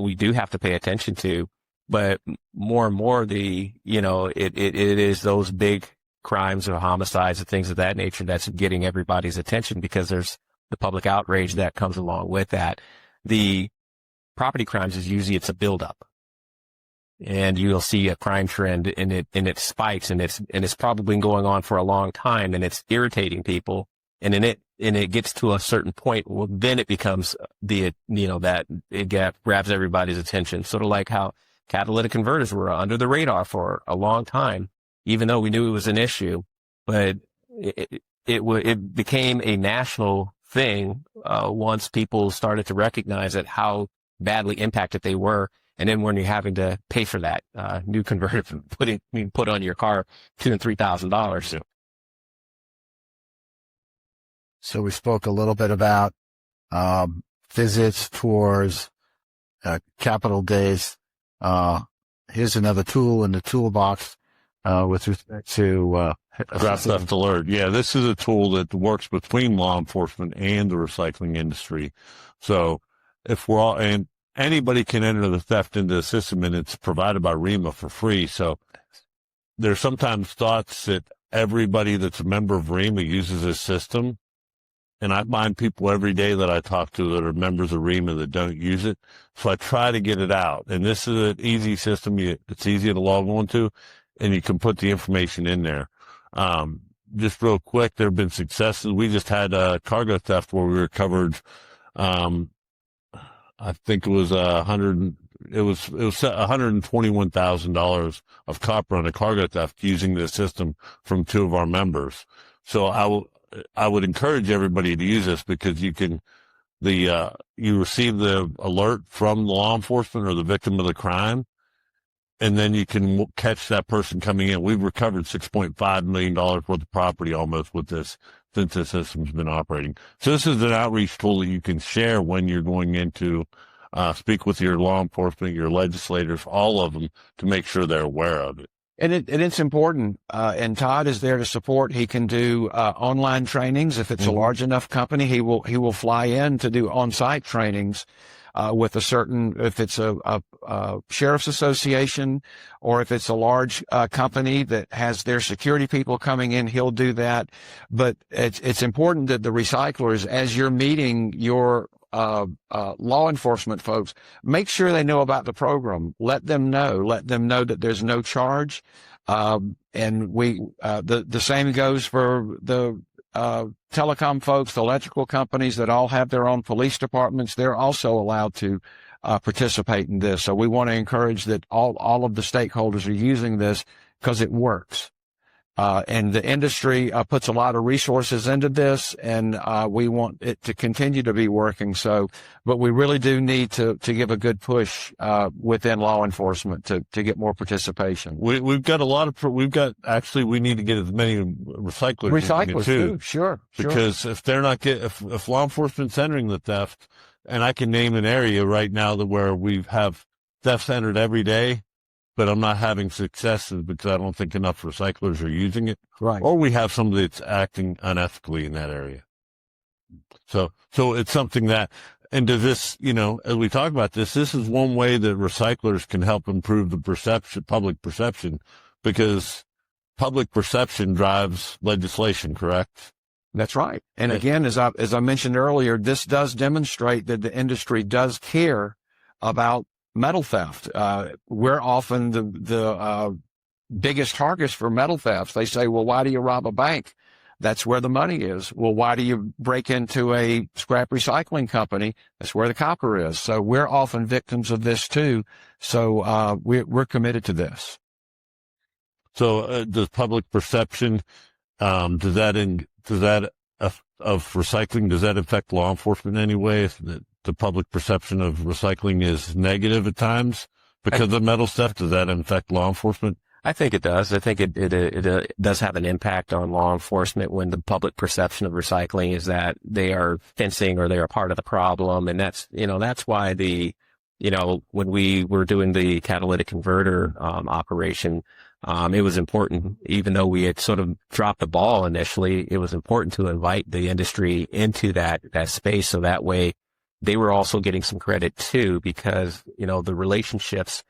we do have to pay attention to. But more and more it is those big crimes or homicides and things of that nature that's getting everybody's attention, because there's the public outrage that comes along with that. The property crimes is usually it's a buildup. And you'll see a crime trend and it spikes, and it's probably been going on for a long time, and it's irritating people. And then it gets to a certain point. Well, then it becomes that it grabs everybody's attention. Sort of like how catalytic converters were under the radar for a long time, even though we knew it was an issue, but it became a national thing, once people started to recognize that how badly impacted they were. And then when you're having to pay for that new converter, put on your car $2,000 and $3,000. So we spoke a little bit about visits, tours, capital days. Here's another tool in the toolbox with respect to Draft Theft Alert. Yeah, this is a tool that works between law enforcement and the recycling industry. So if we're all and anybody can enter the theft into the system, and it's provided by ReMA for free. So there's sometimes thoughts that everybody that's a member of ReMA uses this system. And I find people every day that I talk to that are members of ReMA that don't use it. So I try to get it out. And this is an easy system. It's easy to log on to, and you can put the information in there. Just real quick, there have been successes. We just had a cargo theft where we recovered, I think it was $121,000 of copper on a cargo theft using this system from two of our members. So I would encourage everybody to use this, because you receive the alert from law enforcement or the victim of the crime, and then you can catch that person coming in. We've recovered $6.5 million worth of property almost with this since the system's been operating. So this is an outreach tool that you can share when you're going into speak with your law enforcement, your legislators, all of them, to make sure they're aware of it. And it's important. And Todd is there to support. He can do online trainings. If it's a large enough company, he will fly in to do on-site trainings with if it's a sheriff's association, or if it's a large company that has their security people coming in, he'll do that. But it's important that the recyclers, as you're meeting your law enforcement folks, make sure they know about the program. Let them know that there's no charge. And the same goes for the telecom folks, the electrical companies that all have their own police departments. They're also allowed to participate in this. So we want to encourage that all of the stakeholders are using this, because it works. And the industry puts a lot of resources into this, and we want it to continue to be working. So, but we really do need to give a good push within law enforcement to get more participation. We've got a lot of, actually, we need to get as many recyclers Recyclers too, sure. Because if they're not if law enforcement's entering the theft, and I can name an area right now where we have thefts entered every day, but I'm not having success because I don't think enough recyclers are using it. Right. Or we have somebody that's acting unethically in that area. So it's something that, and does this, as we talk about this is one way that recyclers can help improve the public perception, because public perception drives legislation, correct? That's right. And again, as I mentioned earlier, this does demonstrate that the industry does care about metal theft. We're often the biggest targets for metal thefts. They say, well, why do you rob a bank? That's where the money is. Well, why do you break into a scrap recycling company? That's where the copper is. So we're often victims of this too. So we're committed to this. So does public perception, of recycling, does that affect law enforcement in any way? The public perception of recycling is negative at times because of metal theft? Does that affect law enforcement? I think it does. I think it does have an impact on law enforcement when the public perception of recycling is that they are fencing or they are part of the problem. And that's why when we were doing the catalytic converter operation, it was important, even though we had sort of dropped the ball initially, it was important to invite the industry into that space. So that way they were also getting some credit too, because, the relationships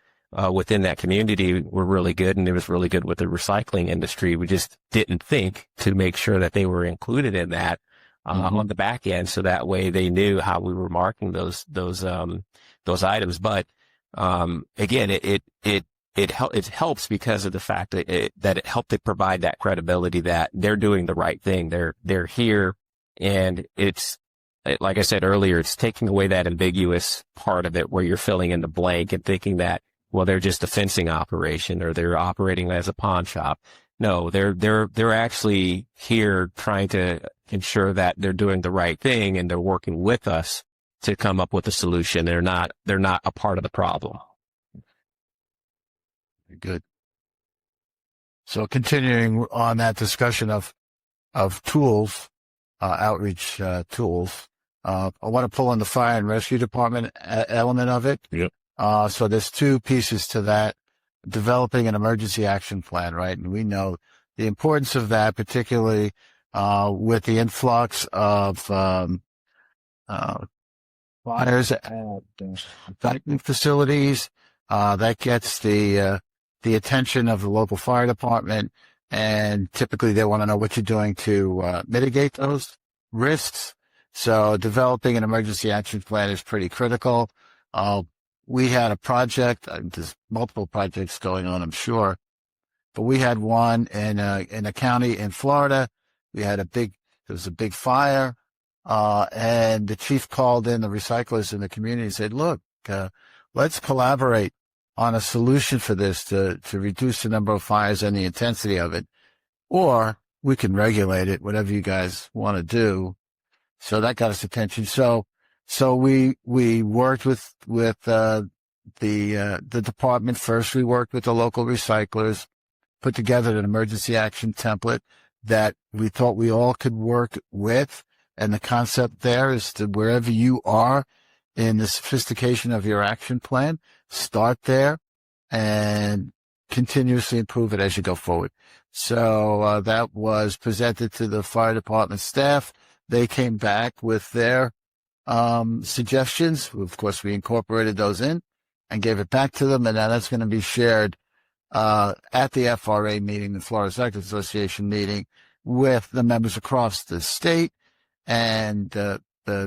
within that community were really good, and it was really good with the recycling industry. We just didn't think to make sure that they were included in that on the back end. So that way they knew how we were marking those items. But, again, it helps because of the fact that it helped to provide that credibility that they're doing the right thing. They're here, and it's, like I said earlier, it's taking away that ambiguous part of it where you're filling in the blank and thinking that, well, they're just a fencing operation or they're operating as a pawn shop. No, they're actually here trying to ensure that they're doing the right thing, and they're working with us to come up with a solution. They're not a part of the problem. Good. So continuing on that discussion of tools, outreach tools, I want to pull in the fire and rescue department element of it. Yep. So there's two pieces to that: developing an emergency action plan, right? And we know the importance of that, particularly with the influx of fires at vacuum facilities. That gets the attention of the local fire department, and typically they want to know what you're doing to mitigate those risks. So developing an emergency action plan is pretty critical. We had a project, there's multiple projects going on, I'm sure, but we had one in a county in Florida. There was a big fire, and the chief called in the recyclers in the community and said, look, let's collaborate on a solution for this to reduce the number of fires and the intensity of it, or we can regulate it, whatever you guys want to do. So that got us attention. So we worked with the department first. We worked with the local recyclers, put together an emergency action template that we thought we all could work with. And the concept there is to, wherever you are in the sophistication of your action plan, start there and continuously improve it as you go forward. So that was presented to the fire department staff. They came back with their suggestions. Of course, we incorporated those in and gave it back to them, and now that's going to be shared at the FRA meeting, the Florida Cyclists Association meeting, with the members across the state, and the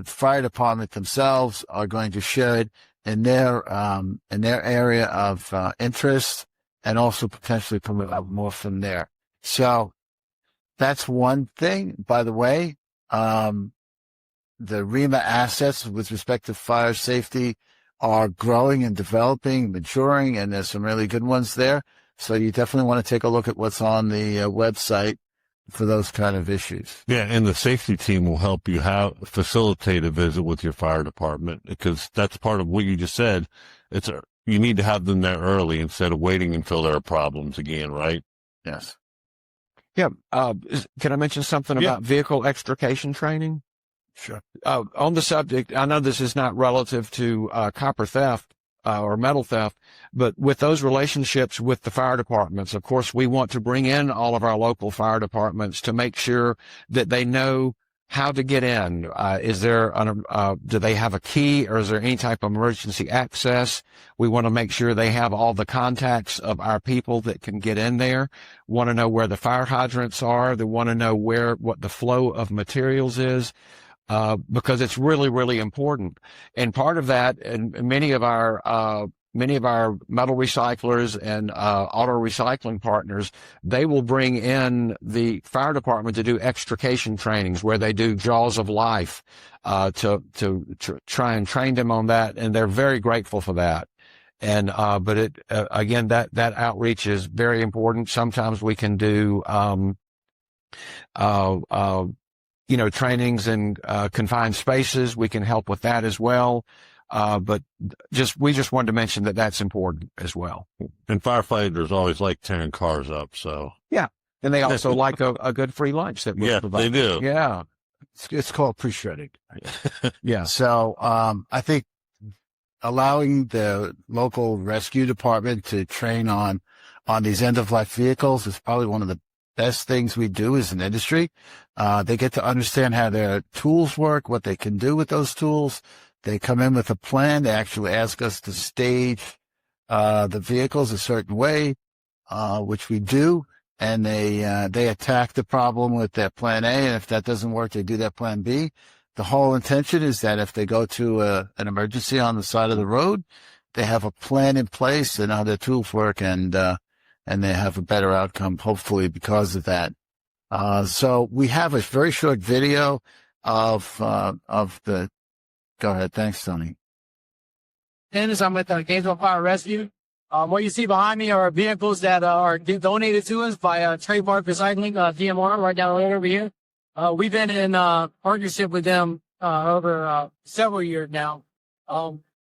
fire department themselves are going to share it in their area of interest, and also potentially promote out more from there. So that's one thing. By the way, the ReMA assets with respect to fire safety are growing and developing, maturing, and there's some really good ones there. So you definitely want to take a look at what's on the website for those kind of issues. Yeah, and the safety team will help you facilitate a visit with your fire department, because that's part of what you just said. You need to have them there early instead of waiting until there are problems again, right? Yes. Yeah. Can I mention something about vehicle extrication training? Sure. On the subject, I know this is not relative to copper theft or metal theft, but with those relationships with the fire departments, of course, we want to bring in all of our local fire departments to make sure that they know how to get in. Is there do they have a key, or is there any type of emergency access? We want to make sure they have all the contacts of our people that can get in there. Want to know where the fire hydrants are. They want to know what the flow of materials is. Because it's really, really important. And part of that, and many of our metal recyclers and auto recycling partners, they will bring in the fire department to do extrication trainings where they do jaws of life to try and train them on that, and they're very grateful for that. And but it again, that outreach is very important. Sometimes we can do trainings in confined spaces. We can help with that as well. But we just wanted to mention that that's important as well. And firefighters always like tearing cars up, so. Yeah. And they also like a good free lunch that we provide. They do. Yeah. It's called pre-shredding. Yeah. So, I think allowing the local rescue department to train on these end-of-life vehicles is probably one of the best things we do as an industry. They get to understand how their tools work, what they can do with those tools. They come in with a plan. They actually ask us to stage the vehicles a certain way, which we do. And they attack the problem with their plan A. And if that doesn't work, they do their plan B. The whole intention is that if they go to an emergency on the side of the road, they have a plan in place. They know how their tools work, and they have a better outcome, hopefully, because of that. So we have a very short video of the. Go ahead. Thanks, Tony. I'm with Gainesville Fire Rescue. What you see behind me are vehicles that are donated to us by Trademark Recycling, DMR, right down the road over here. We've been in partnership with them over several years now.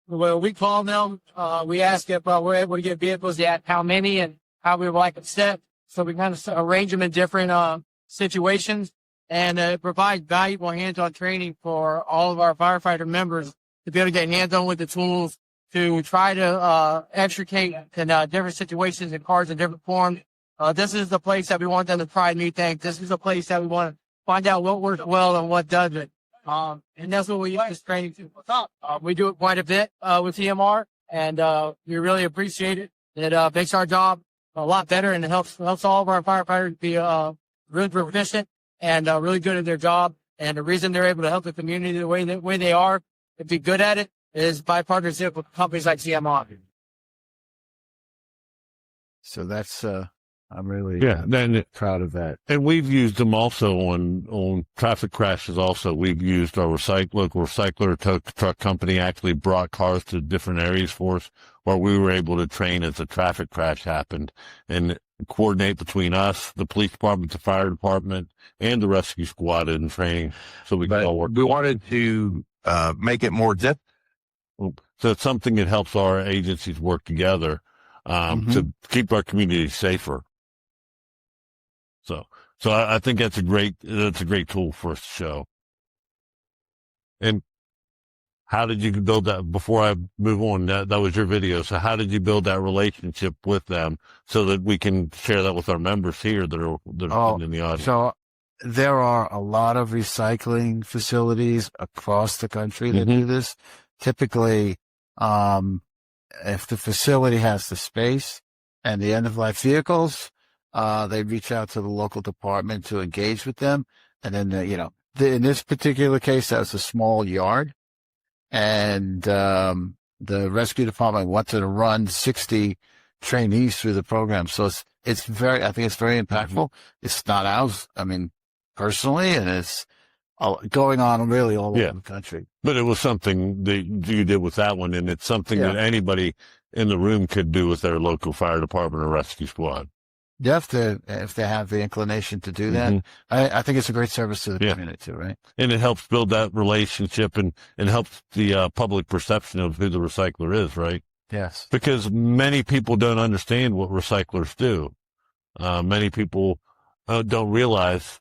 When we call them, we ask if we're able to get vehicles, how many and how we would like them set. So we kind of arrange them in different situations, and provide valuable hands-on training for all of our firefighter members to be able to get hands-on with the tools to try to extricate in different situations in cars in different forms. This is the place that we want them to try new things. This is the place that we want to find out what works well and what doesn't. And that's what we use this training to. We do it quite a bit with TMR, and we really appreciate it. It makes our job a lot better, and it helps all of our firefighters be really proficient and really good at their job. And the reason they're able to help the community the way they are, to be good at it, is by partnership with companies like CMR. So that's I'm really proud of that. And we've used them also on traffic crashes. Also, we've used our local recycler tow truck company actually brought cars to different areas for us, where we were able to train as a traffic crash happened and coordinate between us, the police department, the fire department, and the rescue squad in training, so we can all work. We wanted to make it more difficult. So it's something that helps our agencies work together to keep our community safer. So I think that's a great tool for us to show. And how did you build that? Before I move on, that was your video. So how did you build that relationship with them so that we can share that with our members here that are in the audience? So there are a lot of recycling facilities across the country that do this. Typically, if the facility has the space and the end-of-life vehicles, they reach out to the local department to engage with them. And then, in this particular case, that was a small yard. And the rescue department wanted to run 60 trainees through the program. So I think it's very impactful. It's not ours, personally, and it's going on really all over the country. But it was something that you did with that one, and it's something that anybody, in the room could do with their local fire department or rescue squad. You have to, if they have the inclination to do that. I think it's a great service to the community too, right? And it helps build that relationship and helps the public perception of who the recycler is, right? Yes. Because many people don't understand what recyclers do. Many people don't realize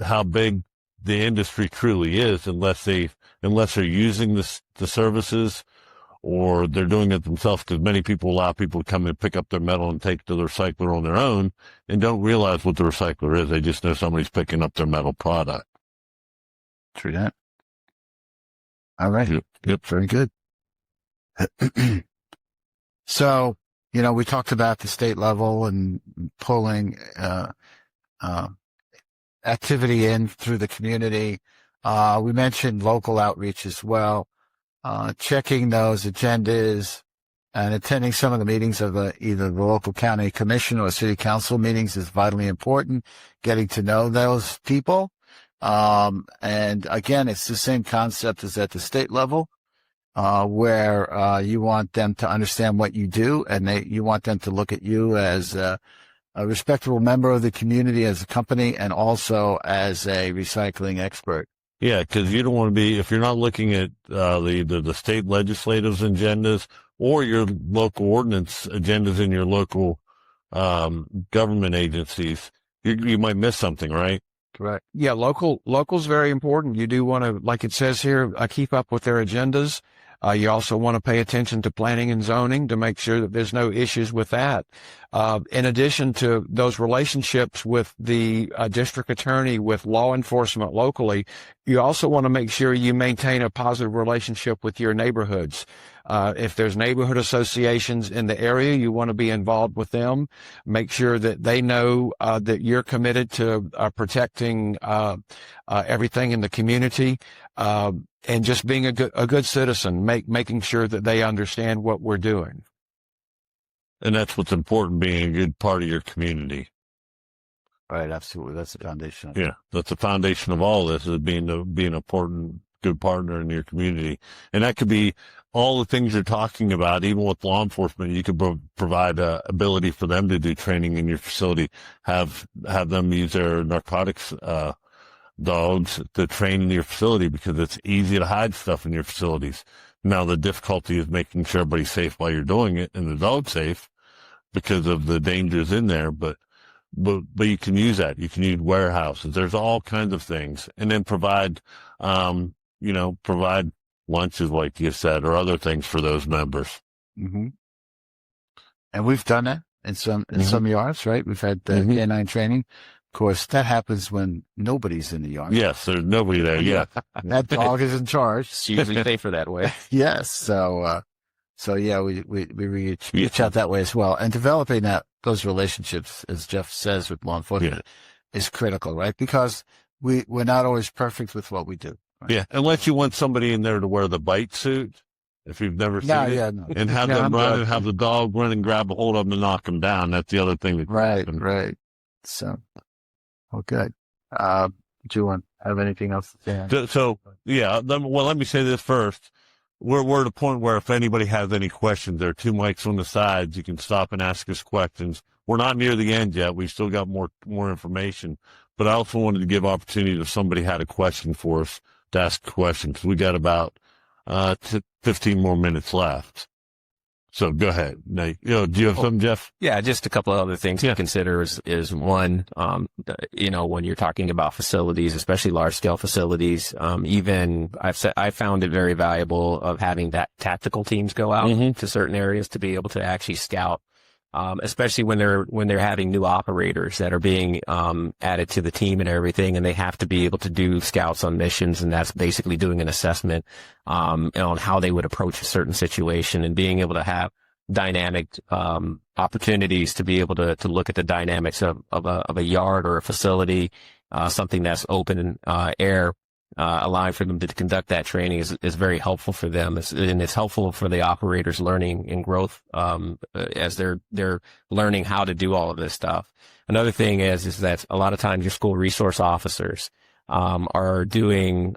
how big the industry truly is unless they're using the services or they're doing it themselves, because many people allow people to come and pick up their metal and take it to the recycler on their own and don't realize what the recycler is. They just know somebody's picking up their metal product. True that. All right. Yep. Very good. So, we talked about the state level and pulling activity in through the community. We mentioned local outreach as well. Checking those agendas and attending some of the meetings of either the local county commission or city council meetings is vitally important. Getting to know those people. And again, it's the same concept as at the state level, where you want them to understand what you do, and you want them to look at you as a respectable member of the community, as a company, and also as a recycling expert. Yeah, because you don't want to be, if you're not looking at the state legislative's agendas or your local ordinance agendas in your local government agencies, you might miss something, right? Correct. Yeah, local's very important. You do want to, like it says here, keep up with their agendas. You also want to pay attention to planning and zoning to make sure that there's no issues with that. In addition to those relationships with the district attorney, with law enforcement locally, you also want to make sure you maintain a positive relationship with your neighborhoods. If there's neighborhood associations in the area, you want to be involved with them. Make sure that they know that you're committed to protecting everything in the community. And just being a good citizen, making sure that they understand what we're doing. And that's what's important, being a good part of your community. Right, absolutely. That's the foundation. Yeah, that's the foundation of all this, is being an important, good partner in your community. And that could be all the things you're talking about. Even with law enforcement, you could provide ability for them to do training in your facility, have them use their narcotics dogs to train in your facility, because it's easy to hide stuff in your facilities. Now, the difficulty is making sure everybody's safe while you're doing it, and the dog's safe because of the dangers in there. But you can use that. You can use warehouses. There's all kinds of things, and then provide lunches, like you said, or other things for those members. Mm-hmm. And we've done that in some yards, right? We've had the canine training. Of course, that happens when nobody's in the yard. Yes, there's nobody there. Yeah, that dog is in charge. It's usually safer that way. Yes. So yeah, we reach out that way as well. And developing those relationships, as Jeff says, with law enforcement is critical, right? Because we're not always perfect with what we do. Right? Yeah, unless you want somebody in there to wear the bite suit, if you've never seen it, and have them run and have the dog run and grab a hold of them and knock them down. That's the other thing that right. So, good. Do you want to have anything else to say? So yeah. Let me say this first. We're at a point where if anybody has any questions, there are two mics on the sides. You can stop and ask us questions. We're not near the end yet. We've still got more information. But I also wanted to give opportunity if somebody had a question for us to ask a question, because we got about 15 more minutes left. So go ahead. Now, do you have something, Jeff? Yeah, just a couple of other things to consider is one, when you're talking about facilities, especially large scale facilities, I found it very valuable of having that tactical teams go out to certain areas to be able to actually scout, especially when they're having new operators that are being added to the team and everything, and they have to be able to do scouts on missions, and that's basically doing an assessment on how they would approach a certain situation, and being able to have dynamic opportunities to be able to look at the dynamics of a yard or a facility, something that's open air. Allowing for them to conduct that training is very helpful for them, and it's helpful for the operators' learning and growth as they're learning how to do all of this stuff. Another thing is that a lot of times your school resource officers are doing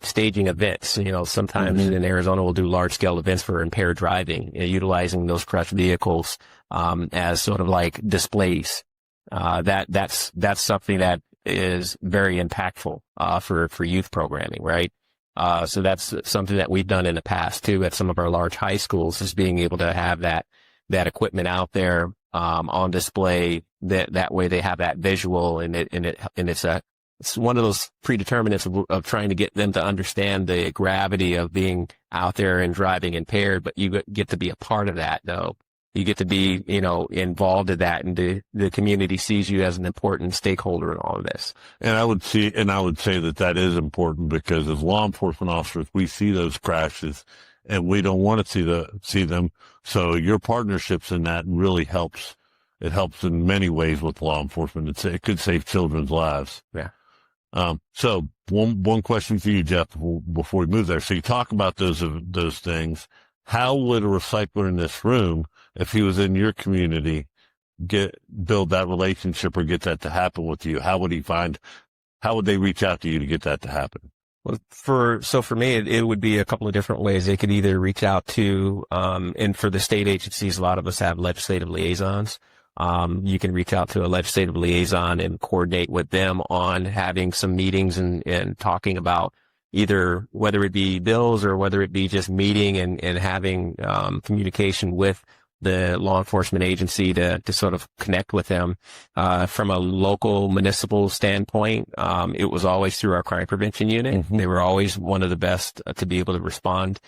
staging events. Sometimes in Arizona we'll do large scale events for impaired driving, utilizing those crushed vehicles as sort of like displays. That's something that is very impactful for youth programming, right? So that's something that we've done in the past too at some of our large high schools, is being able to have that equipment out there on display. That way they have that visual, and it's one of those predeterminants of trying to get them to understand the gravity of being out there and driving impaired. But you get to be a part of that, though. You get to be, involved in that, and the community sees you as an important stakeholder in all of this. And I would say that is important, because as law enforcement officers, we see those crashes and we don't want to see them. So your partnerships in that really helps. It helps in many ways with law enforcement. It could save children's lives. Yeah. So one question for you, Jeff, before we move there. So you talk about those things. How would a recycler in this room, if he was in your community, build that relationship or get that to happen with you? How would they reach out to you to get that to happen? Well, for me, it would be a couple of different ways. They could either reach out to, and for the state agencies, a lot of us have legislative liaisons. You can reach out to a legislative liaison and coordinate with them on having some meetings and talking about either whether it be bills or whether it be just meeting and having communication with the law enforcement agency to sort of connect with them. From a local municipal standpoint, it was always through our crime prevention unit. Mm-hmm. They were always one of the best to be able to respond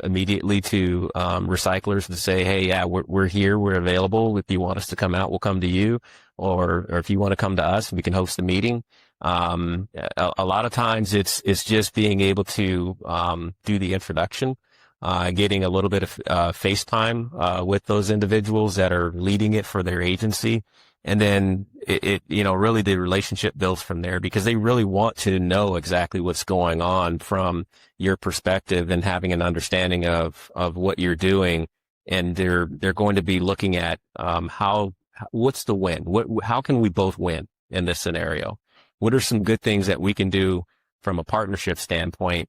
immediately to recyclers to say, hey, yeah, we're here, we're available. If you want us to come out, we'll come to you. Or if you want to come to us, we can host a meeting. A lot of times it's just being able to do the introduction, getting a little bit of FaceTime with those individuals that are leading it for their agency. And then it really the relationship builds from there, because they really want to know exactly what's going on from your perspective and having an understanding of what you're doing. And they're going to be looking at what's the win? How can we both win in this scenario? What are some good things that we can do from a partnership standpoint?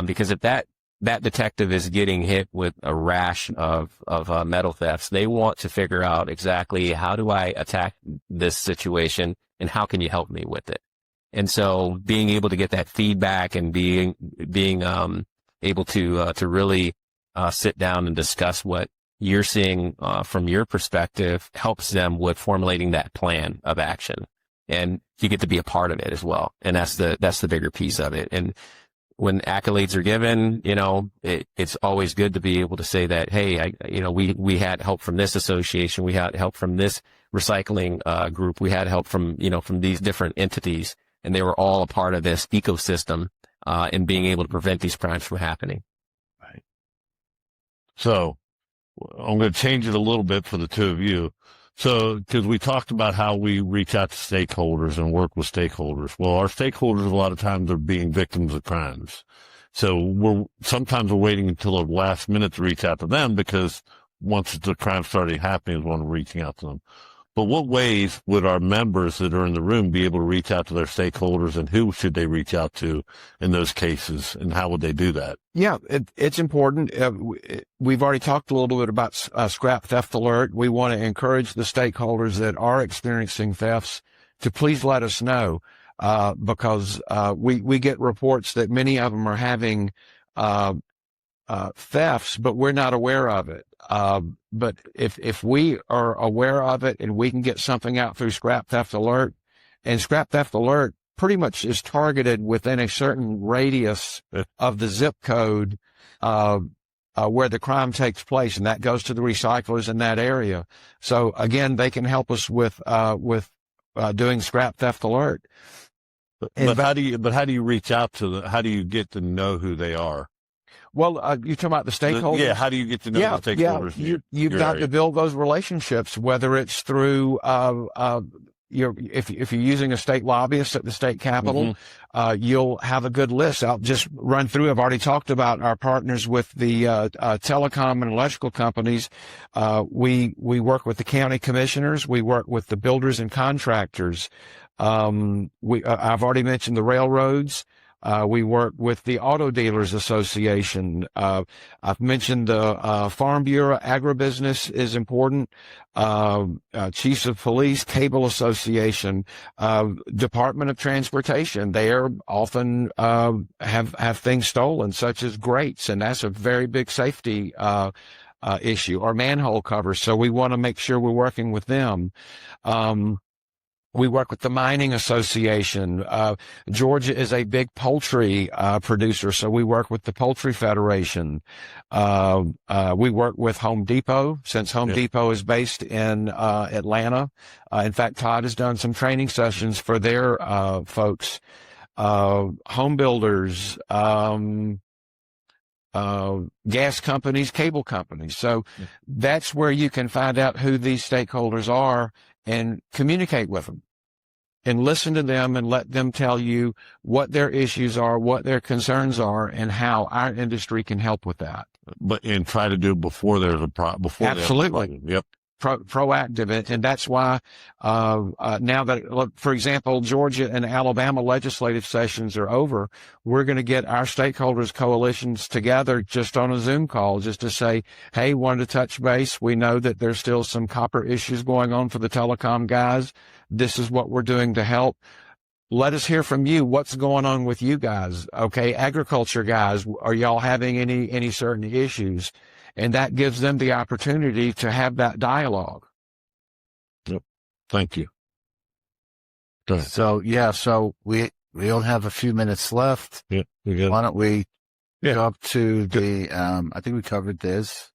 Because if that detective is getting hit with a rash of metal thefts, they want to figure out exactly, how do I attack this situation and how can you help me with it? And so being able to get that feedback and being able to really sit down and discuss what you're seeing from your perspective helps them with formulating that plan of action. And you get to be a part of it as well. And that's the bigger piece of it. And when accolades are given, it's always good to be able to say that, hey, we had help from this association. We had help from this recycling group. We had help from these different entities, and they were all a part of this ecosystem in being able to prevent these crimes from happening. Right. So I'm going to change it a little bit for the two of you. So, because we talked about how we reach out to stakeholders and work with stakeholders. Well, our stakeholders, a lot of times, are being victims of crimes. So sometimes we're waiting until the last minute to reach out to them, because once the crime started happening is when we're reaching out to them. But what ways would our members that are in the room be able to reach out to their stakeholders, and who should they reach out to in those cases, and how would they do that? Yeah, it's important. We've already talked a little bit about Scrap Theft Alert. We want to encourage the stakeholders that are experiencing thefts to please let us know, because we get reports that many of them are having thefts, but we're not aware of it. But if we are aware of it and we can get something out through Scrap Theft Alert, and Scrap Theft Alert pretty much is targeted within a certain radius of the zip code where the crime takes place, and that goes to the recyclers in that area. So again, they can help us with doing Scrap Theft Alert. But how do you reach out to them? How do you get to know who they are? Well, you're talking about the stakeholders? Yeah, how do you get to know the stakeholders? Yeah, you've got to build those relationships, whether it's through if you're using a state lobbyist at the state capitol, you'll have a good list. I'll just run through. I've already talked about our partners with the telecom and electrical companies. We work with the county commissioners. We work with the builders and contractors. I've already mentioned the railroads. We work with the Auto Dealers Association. I've mentioned the Farm Bureau. Agribusiness is important. Chiefs of Police, Cable Association, Department of Transportation. They are often have things stolen, such as grates, and that's a very big safety issue, or manhole covers. So we want to make sure we're working with them. We work with the Mining Association. Georgia is a big poultry producer, so we work with the Poultry Federation. We work with Home Depot, since Home Depot is based in Atlanta. In fact, Todd has done some training sessions for their folks. Home builders, gas companies, cable companies. So that's where you can find out who these stakeholders are and communicate with them and listen to them and let them tell you what their issues are, what their concerns are, and how our industry can help with that. And try to do before there's a problem. Absolutely. Yep. Proactive. And that's why now that, for example, Georgia and Alabama legislative sessions are over, we're going to get our stakeholders coalitions together just on a Zoom call just to say, hey, wanted to touch base. We know that there's still some copper issues going on for the telecom guys. This is what we're doing to help. Let us hear from you. What's going on with you guys? Okay, agriculture guys, are y'all having any certain issues? And that gives them the opportunity to have that dialogue. Yep. Thank you. Go ahead. So we only have a few minutes left. Yeah. Why don't we go up to the, I think we covered this.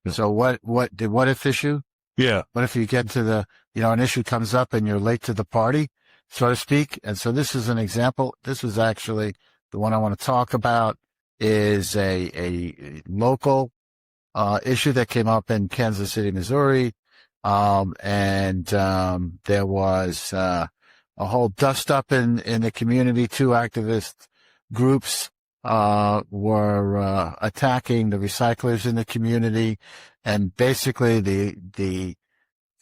Yeah. So what if issue? Yeah. What if you get to the, an issue comes up and you're late to the party, so to speak? And so this is an example. This was actually the one I want to talk about, is a local issue that came up in Kansas City, Missouri. And there was a whole dust up in the community. Two activist groups were attacking the recyclers in the community. And basically the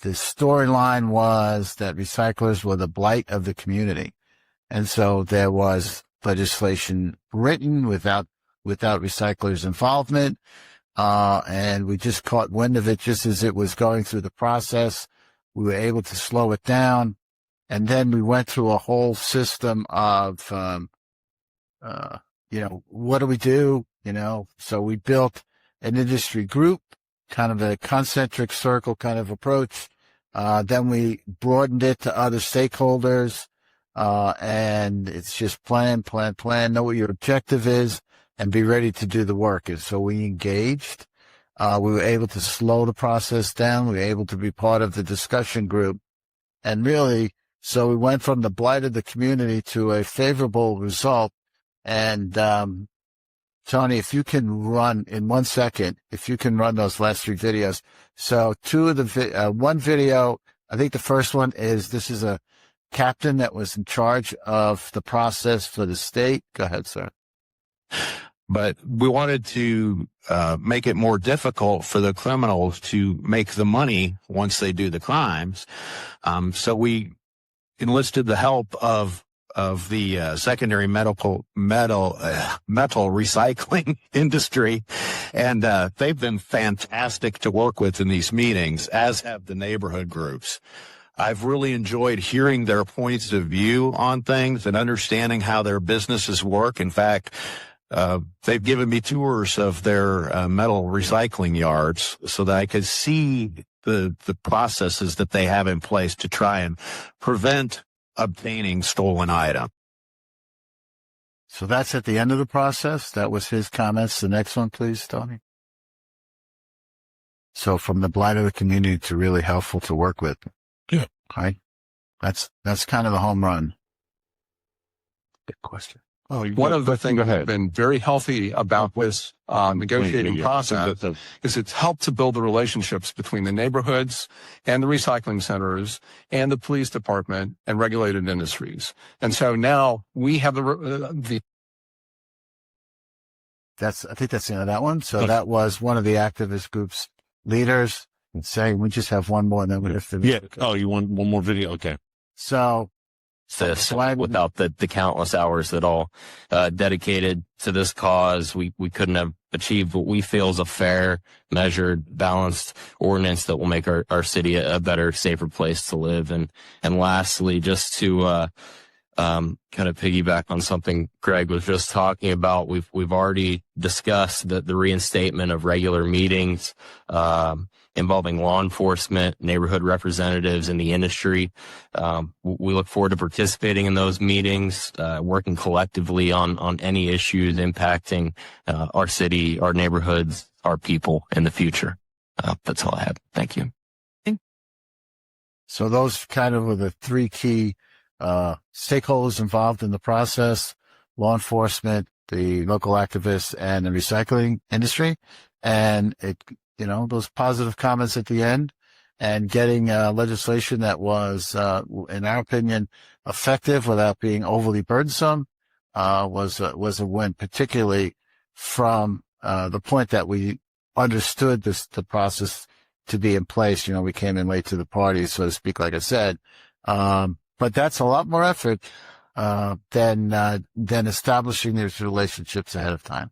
storyline was that recyclers were the blight of the community. And so there was legislation written without recyclers' involvement. And we just caught wind of it just as it was going through the process. We were able to slow it down. And then we went through a whole system of, what do we do? So we built an industry group, kind of a concentric circle kind of approach. Then we broadened it to other stakeholders. And it's just plan, know what your objective is, and be ready to do the work. And so we engaged. We were able to slow the process down. We were able to be part of the discussion group. And really, so we went from the blight of the community to a favorable result. And Tony, if you can run in 1 second, if you can run those last three videos. So one video, I think the first one is, this is a captain that was in charge of the process for the state. Go ahead, sir. But we wanted to make it more difficult for the criminals to make the money once they do the crimes. So we enlisted the help of the secondary metal recycling industry, and they've been fantastic to work with in these meetings, as have the neighborhood groups. I've really enjoyed hearing their points of view on things and understanding how their businesses work. In fact, they've given me tours of their metal recycling yards so that I could see the processes that they have in place to try and prevent obtaining stolen item. So that's at the end of the process. That was his comments. The next one, please, Tony. So from the blight of the community to really helpful to work with. Yeah. Okay. That's kind of the home run. Good question. Oh, one of the things that's been very healthy about this negotiating process is it's helped to build the relationships between the neighborhoods and the recycling centers and the police department and regulated industries. And so now we have the I think that's the end of that one. So that was one of the activist groups leaders saying, we just have one more and then we have to. Yeah. Oh, you want one more video? Okay. So this without the countless hours that all dedicated to this cause. We couldn't have achieved what we feel is a fair, measured, balanced ordinance that will make our city a better, safer place to live. And lastly, just to kind of piggyback on something Greg was just talking about, we've already discussed the reinstatement of regular meetings involving law enforcement, neighborhood representatives, and the industry. We look forward to participating in those meetings, working collectively on any issues impacting our city, our neighborhoods, our people in the future. That's all I have. Thank you. So those kind of were the three key stakeholders involved in the process: law enforcement, the local activists, and the recycling industry. And those positive comments at the end, and getting legislation that was, in our opinion, effective without being overly burdensome, was a win, particularly from the point that we understood the process to be in place. We came in late to the party, so to speak, like I said. But that's a lot more effort than establishing these relationships ahead of time.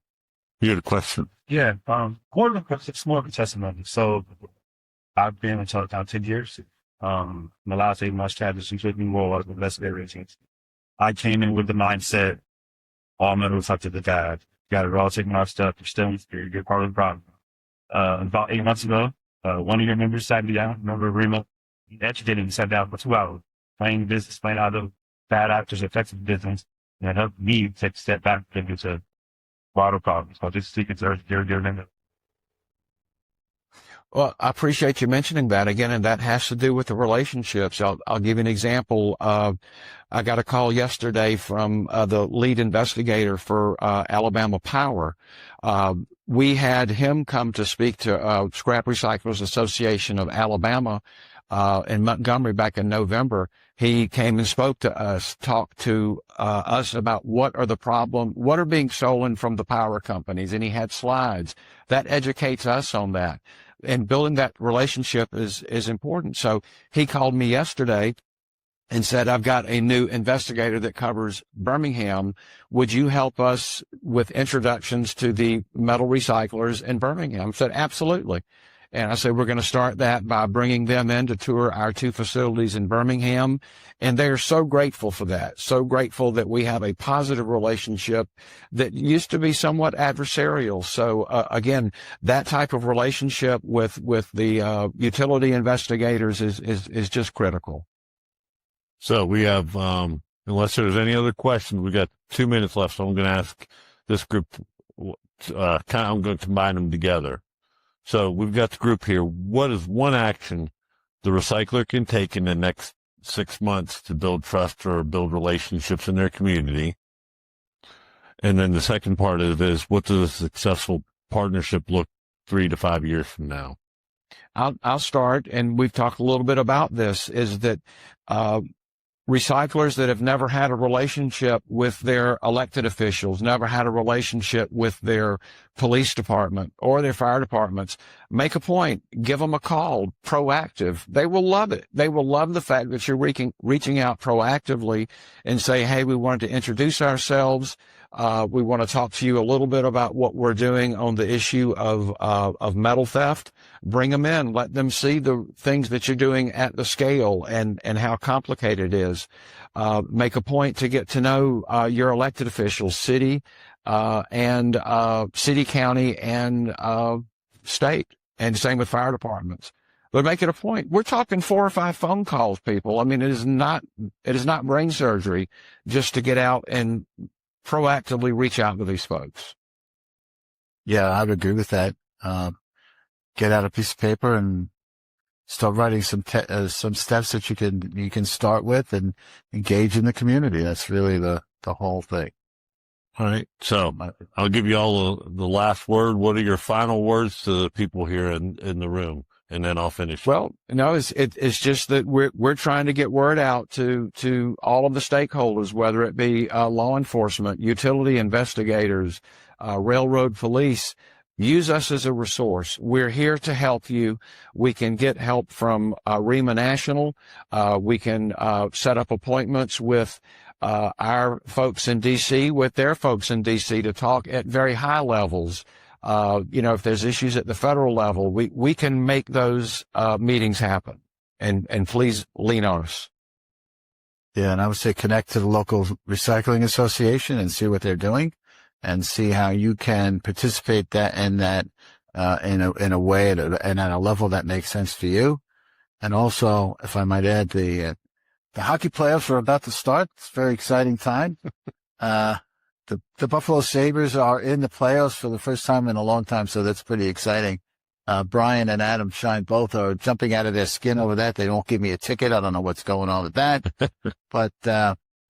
You had a question? Yeah, it's more of a testimony. So I've been in Todd now 10 years. The last 8 months, Chad just included me more as investigating. I came in with the mindset, all men was up to the dad. You got it all taken our stuff. You're still you're part of the problem. About 8 months ago, one of your members sat me down, remember ReMA? He educated me, sat down for 2 hours, explained business, explained how the bad actors affect the business, and helped me take a step back and into broader problems. So this secret's they're Well, I appreciate you mentioning that again, and that has to do with the relationships. I'll give you an example. I got a call yesterday from the lead investigator for Alabama Power. We had him come to speak to Scrap Recyclers Association of Alabama in Montgomery back in November. He came and spoke to us, talked to us about what are being stolen from the power companies, and he had slides. That educates us on that. And building that relationship is important. So he called me yesterday and said, I've got a new investigator that covers Birmingham. Would you help us with introductions to the metal recyclers in Birmingham? I said, absolutely. And I said, we're going to start that by bringing them in to tour our 2 facilities in Birmingham. And they are so grateful for that, so grateful that we have a positive relationship that used to be somewhat adversarial. So, again, that type of relationship with the utility investigators is just critical. So we have, unless there's any other questions, we got 2 minutes left. So I'm going to ask this group, I'm going to combine them together. So we've got the group here. What is one action the recycler can take in the next 6 months to build trust or build relationships in their community? And then the second part of it is, what does a successful partnership look 3 to 5 years from now? I'll start, and we've talked a little bit about this, is that recyclers that have never had a relationship with their elected officials, never had a relationship with their police department or their fire departments, make a point, give them a call, proactive. They will love it. They will love the fact that you're reaching out proactively and say, hey, we wanted to introduce ourselves. We want to talk to you a little bit about what we're doing on the issue of metal theft. Bring them in, let them see the things that you're doing at the scale and how complicated it is. Make a point to get to know your elected officials, city, county, and state, and same with fire departments. But make it a point. We're talking 4 or 5 phone calls, people. I mean, it is not brain surgery just to get out and proactively reach out to these folks. Yeah, I would agree with that. Get out a piece of paper and start writing some steps that you can start with and engage in the community. That's really the whole thing. All right. So I'll give you all the last word. What are your final words to the people here in the room? And then I'll finish. Well, no, it's just that we're trying to get word out to all of the stakeholders, whether it be law enforcement, utility investigators, railroad police, use us as a resource. We're here to help you. We can get help from ReMA National. We can set up appointments with our folks in D.C. with their folks in D.C. to talk at very high levels. If there's issues at the federal level, we can make those meetings happen. And please lean on us. Yeah, and I would say connect to the local recycling association and see what they're doing, and see how you can participate in a way and at a level that makes sense for you. And also, if I might add, the hockey playoffs are about to start. It's a very exciting time. The Buffalo Sabres are in the playoffs for the first time in a long time, so that's pretty exciting. Brian and Adam Shine both are jumping out of their skin over that. They won't give me a ticket. I don't know what's going on with that, but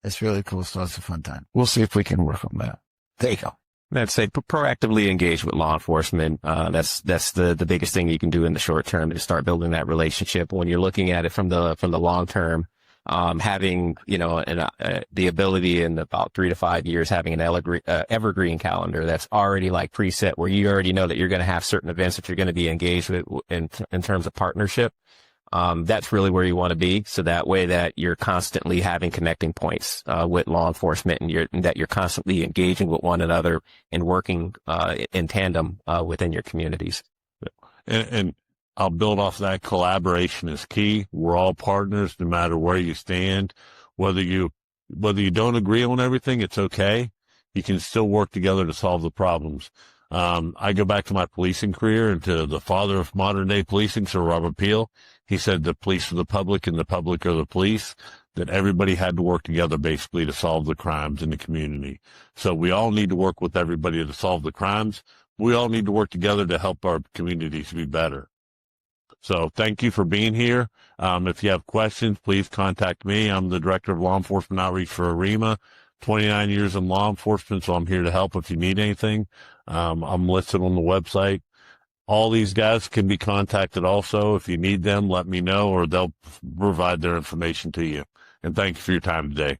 it's really cool. So it's a fun time. We'll see if we can work on that. There you go. I'd say proactively engage with law enforcement. That's the biggest thing you can do in the short term, is start building that relationship. When you're looking at it from the long term, having, the ability in about 3 to 5 years, having an evergreen calendar that's already like preset, where you already know that you're going to have certain events that you're going to be engaged with in terms of partnership. That's really where you want to be. So that way that you're constantly having connecting points, with law enforcement, and that you're constantly engaging with one another and working, in tandem, within your communities. And I'll build off that. Collaboration is key. We're all partners, no matter where you stand. Whether you don't agree on everything, it's okay. You can still work together to solve the problems. I go back to my policing career and to the father of modern day policing, Sir Robert Peel. He said the police are the public and the public are the police, that everybody had to work together basically to solve the crimes in the community. So we all need to work with everybody to solve the crimes. We all need to work together to help our communities be better. So thank you for being here. If you have questions, please contact me. I'm the Director of Law Enforcement Outreach for ReMA. 29 years in law enforcement, so I'm here to help if you need anything. I'm listed on the website. All these guys can be contacted also. If you need them, let me know, or they'll provide their information to you. And thank you for your time today.